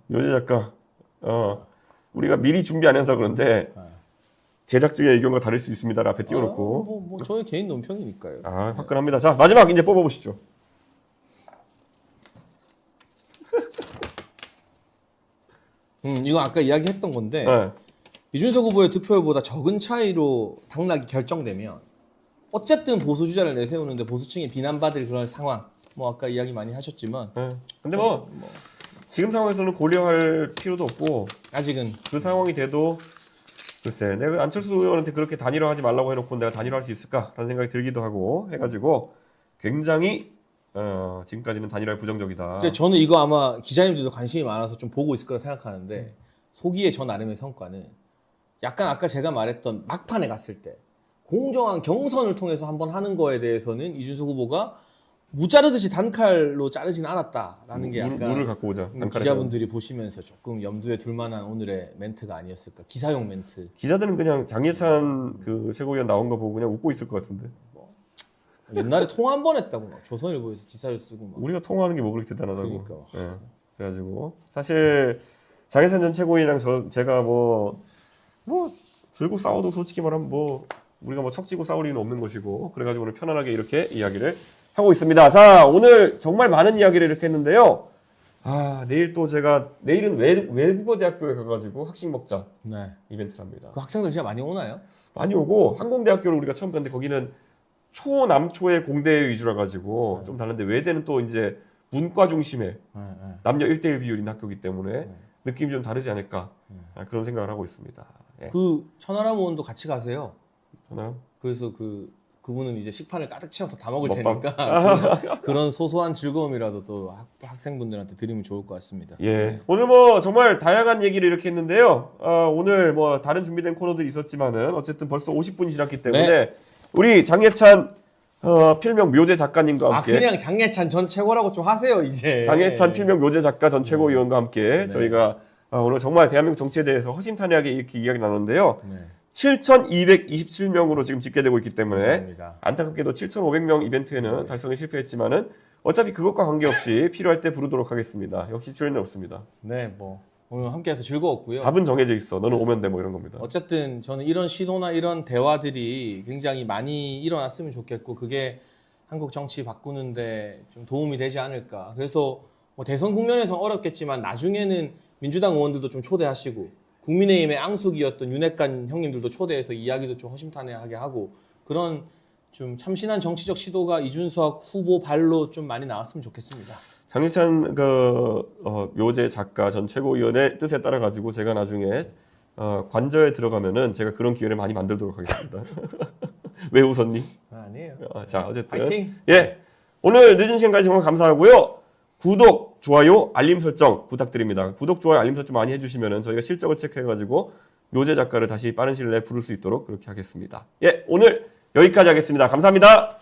요재 작가, 우리가 미리 준비 안 해서 그런데 제작진의 의견과 다를 수 있습니다를 앞에 띄워놓고. 저의 개인 논평이니까요. 화끈합니다. 자, 마지막 이제 뽑아보시죠. 이거 아까 이야기했던 건데 네. 이준석 후보의 득표율보다 적은 차이로 당락이 결정되면 어쨌든 보수 주자를 내세우는데 보수층이 비난받을 그런 상황. 뭐 아까 이야기 많이 하셨지만. 근데 뭐 지금 상황에서는 고려할 필요도 없고 아직은 그 상황이 돼도 글쎄 내가 안철수 의원한테 그렇게 단일화하지 말라고 해놓고 내가 단일화할 수 있을까라는 생각이 들기도 하고 해가지고 굉장히 지금까지는 단일화에 부정적이다. 저는 이거 아마 기자님들도 관심이 많아서 좀 보고 있을 거라 생각하는데 소기의 저 나름의 성과는 약간 아까 제가 말했던 막판에 갔을 때 공정한 경선을 통해서 한번 하는 거에 대해서는 이준석 후보가 무자르듯이 단칼로 자르진 않았다라는 게 약간 물을 갖고 오자. 기자분들이 보시면서 조금 염두에 둘 만한 오늘의 멘트가 아니었을까. 기사용 멘트. 기자들은 그냥 장예찬 그 최고위원 나온 거 보고 그냥 웃고 있을 것 같은데. 옛날에 통화 한 번 했다고 막 조선일보에서 기사를 쓰고 막. 우리가 통화하는 게 뭐 그렇게 대단하다고. 그러니까. 그래가지고 사실 장예찬 전 최고위원이랑 제가 뭐 들고 싸워도 솔직히 말하면 뭐 우리가 뭐 척지고 싸울 일은 없는 것이고 그래가지고 오늘 편안하게 이렇게 이야기를 하고 있습니다. 자, 오늘 정말 많은 이야기를 이렇게 했는데요. 내일 또 제가 내일은 외국어 대학교에 가가지고 학식 먹자 이벤트를 합니다. 그 학생들 진짜 많이 오나요? 많이 오고 항공대학교를 우리가 처음 갔는데 거기는 초남초의 공대 위주라 가지고 좀 다른데 외대는 또 이제 문과 중심의 남녀 1대1 비율인 학교이기 때문에 느낌이 좀 다르지 않을까 그런 생각을 하고 있습니다. 예. 그 천하람 의원도 같이 가세요. 하나? 그래서 그분은 이제 식판을 가득 채워서 다 먹을 먹방? 테니까 그런 소소한 즐거움이라도 또 학생분들한테 드리면 좋을 것 같습니다. 예. 오늘 뭐 정말 다양한 얘기를 이렇게 했는데요. 오늘 뭐 다른 준비된 코너들이 있었지만은 어쨌든 벌써 50분이 지났기 때문에 네. 우리 장예찬 필명 묘제 작가님과 함께 그냥 장예찬 전 최고라고 좀 하세요 이제. 장예찬 필명 묘제 작가 전 최고위원과 함께 네. 저희가 오늘 정말 대한민국 정치에 대해서 허심탄회하게 이렇게 이야기 나눴는데요. 네. 7,227명으로 지금 집계되고 있기 때문에 감사합니다. 안타깝게도 7,500명 이벤트에는 달성에 실패했지만은 어차피 그것과 관계없이 필요할 때 부르도록 하겠습니다. 역시 출연료 없습니다. 네, 뭐 오늘 함께해서 즐거웠고요. 답은 정해져 있어. 너는 오면 돼. 뭐 이런 겁니다. 어쨌든 저는 이런 시도나 이런 대화들이 굉장히 많이 일어났으면 좋겠고 그게 한국 정치 바꾸는데 좀 도움이 되지 않을까. 그래서 뭐 대선 국면에서 어렵겠지만 나중에는 민주당 의원들도 좀 초대하시고 국민의힘의 앙숙이었던 윤핵관 형님들도 초대해서 이야기도 좀 허심탄회하게 하고 그런 좀 참신한 정치적 시도가 이준석 후보 발로 좀 많이 나왔으면 좋겠습니다. 장예찬 묘제 작가 전 최고위원의 뜻에 따라 가지고 제가 나중에 관저에 들어가면은 제가 그런 기회를 많이 만들도록 하겠습니다. 왜 웃었니? 아니에요. 자 어쨌든 파이팅! 예 오늘 늦은 시간까지 정말 감사하고요. 구독, 좋아요, 알림 설정 부탁드립니다. 구독, 좋아요, 알림 설정 많이 해주시면은 저희가 실적을 체크해가지고 묘제 작가를 다시 빠른 시일 내에 부를 수 있도록 그렇게 하겠습니다. 예 오늘 여기까지 하겠습니다. 감사합니다.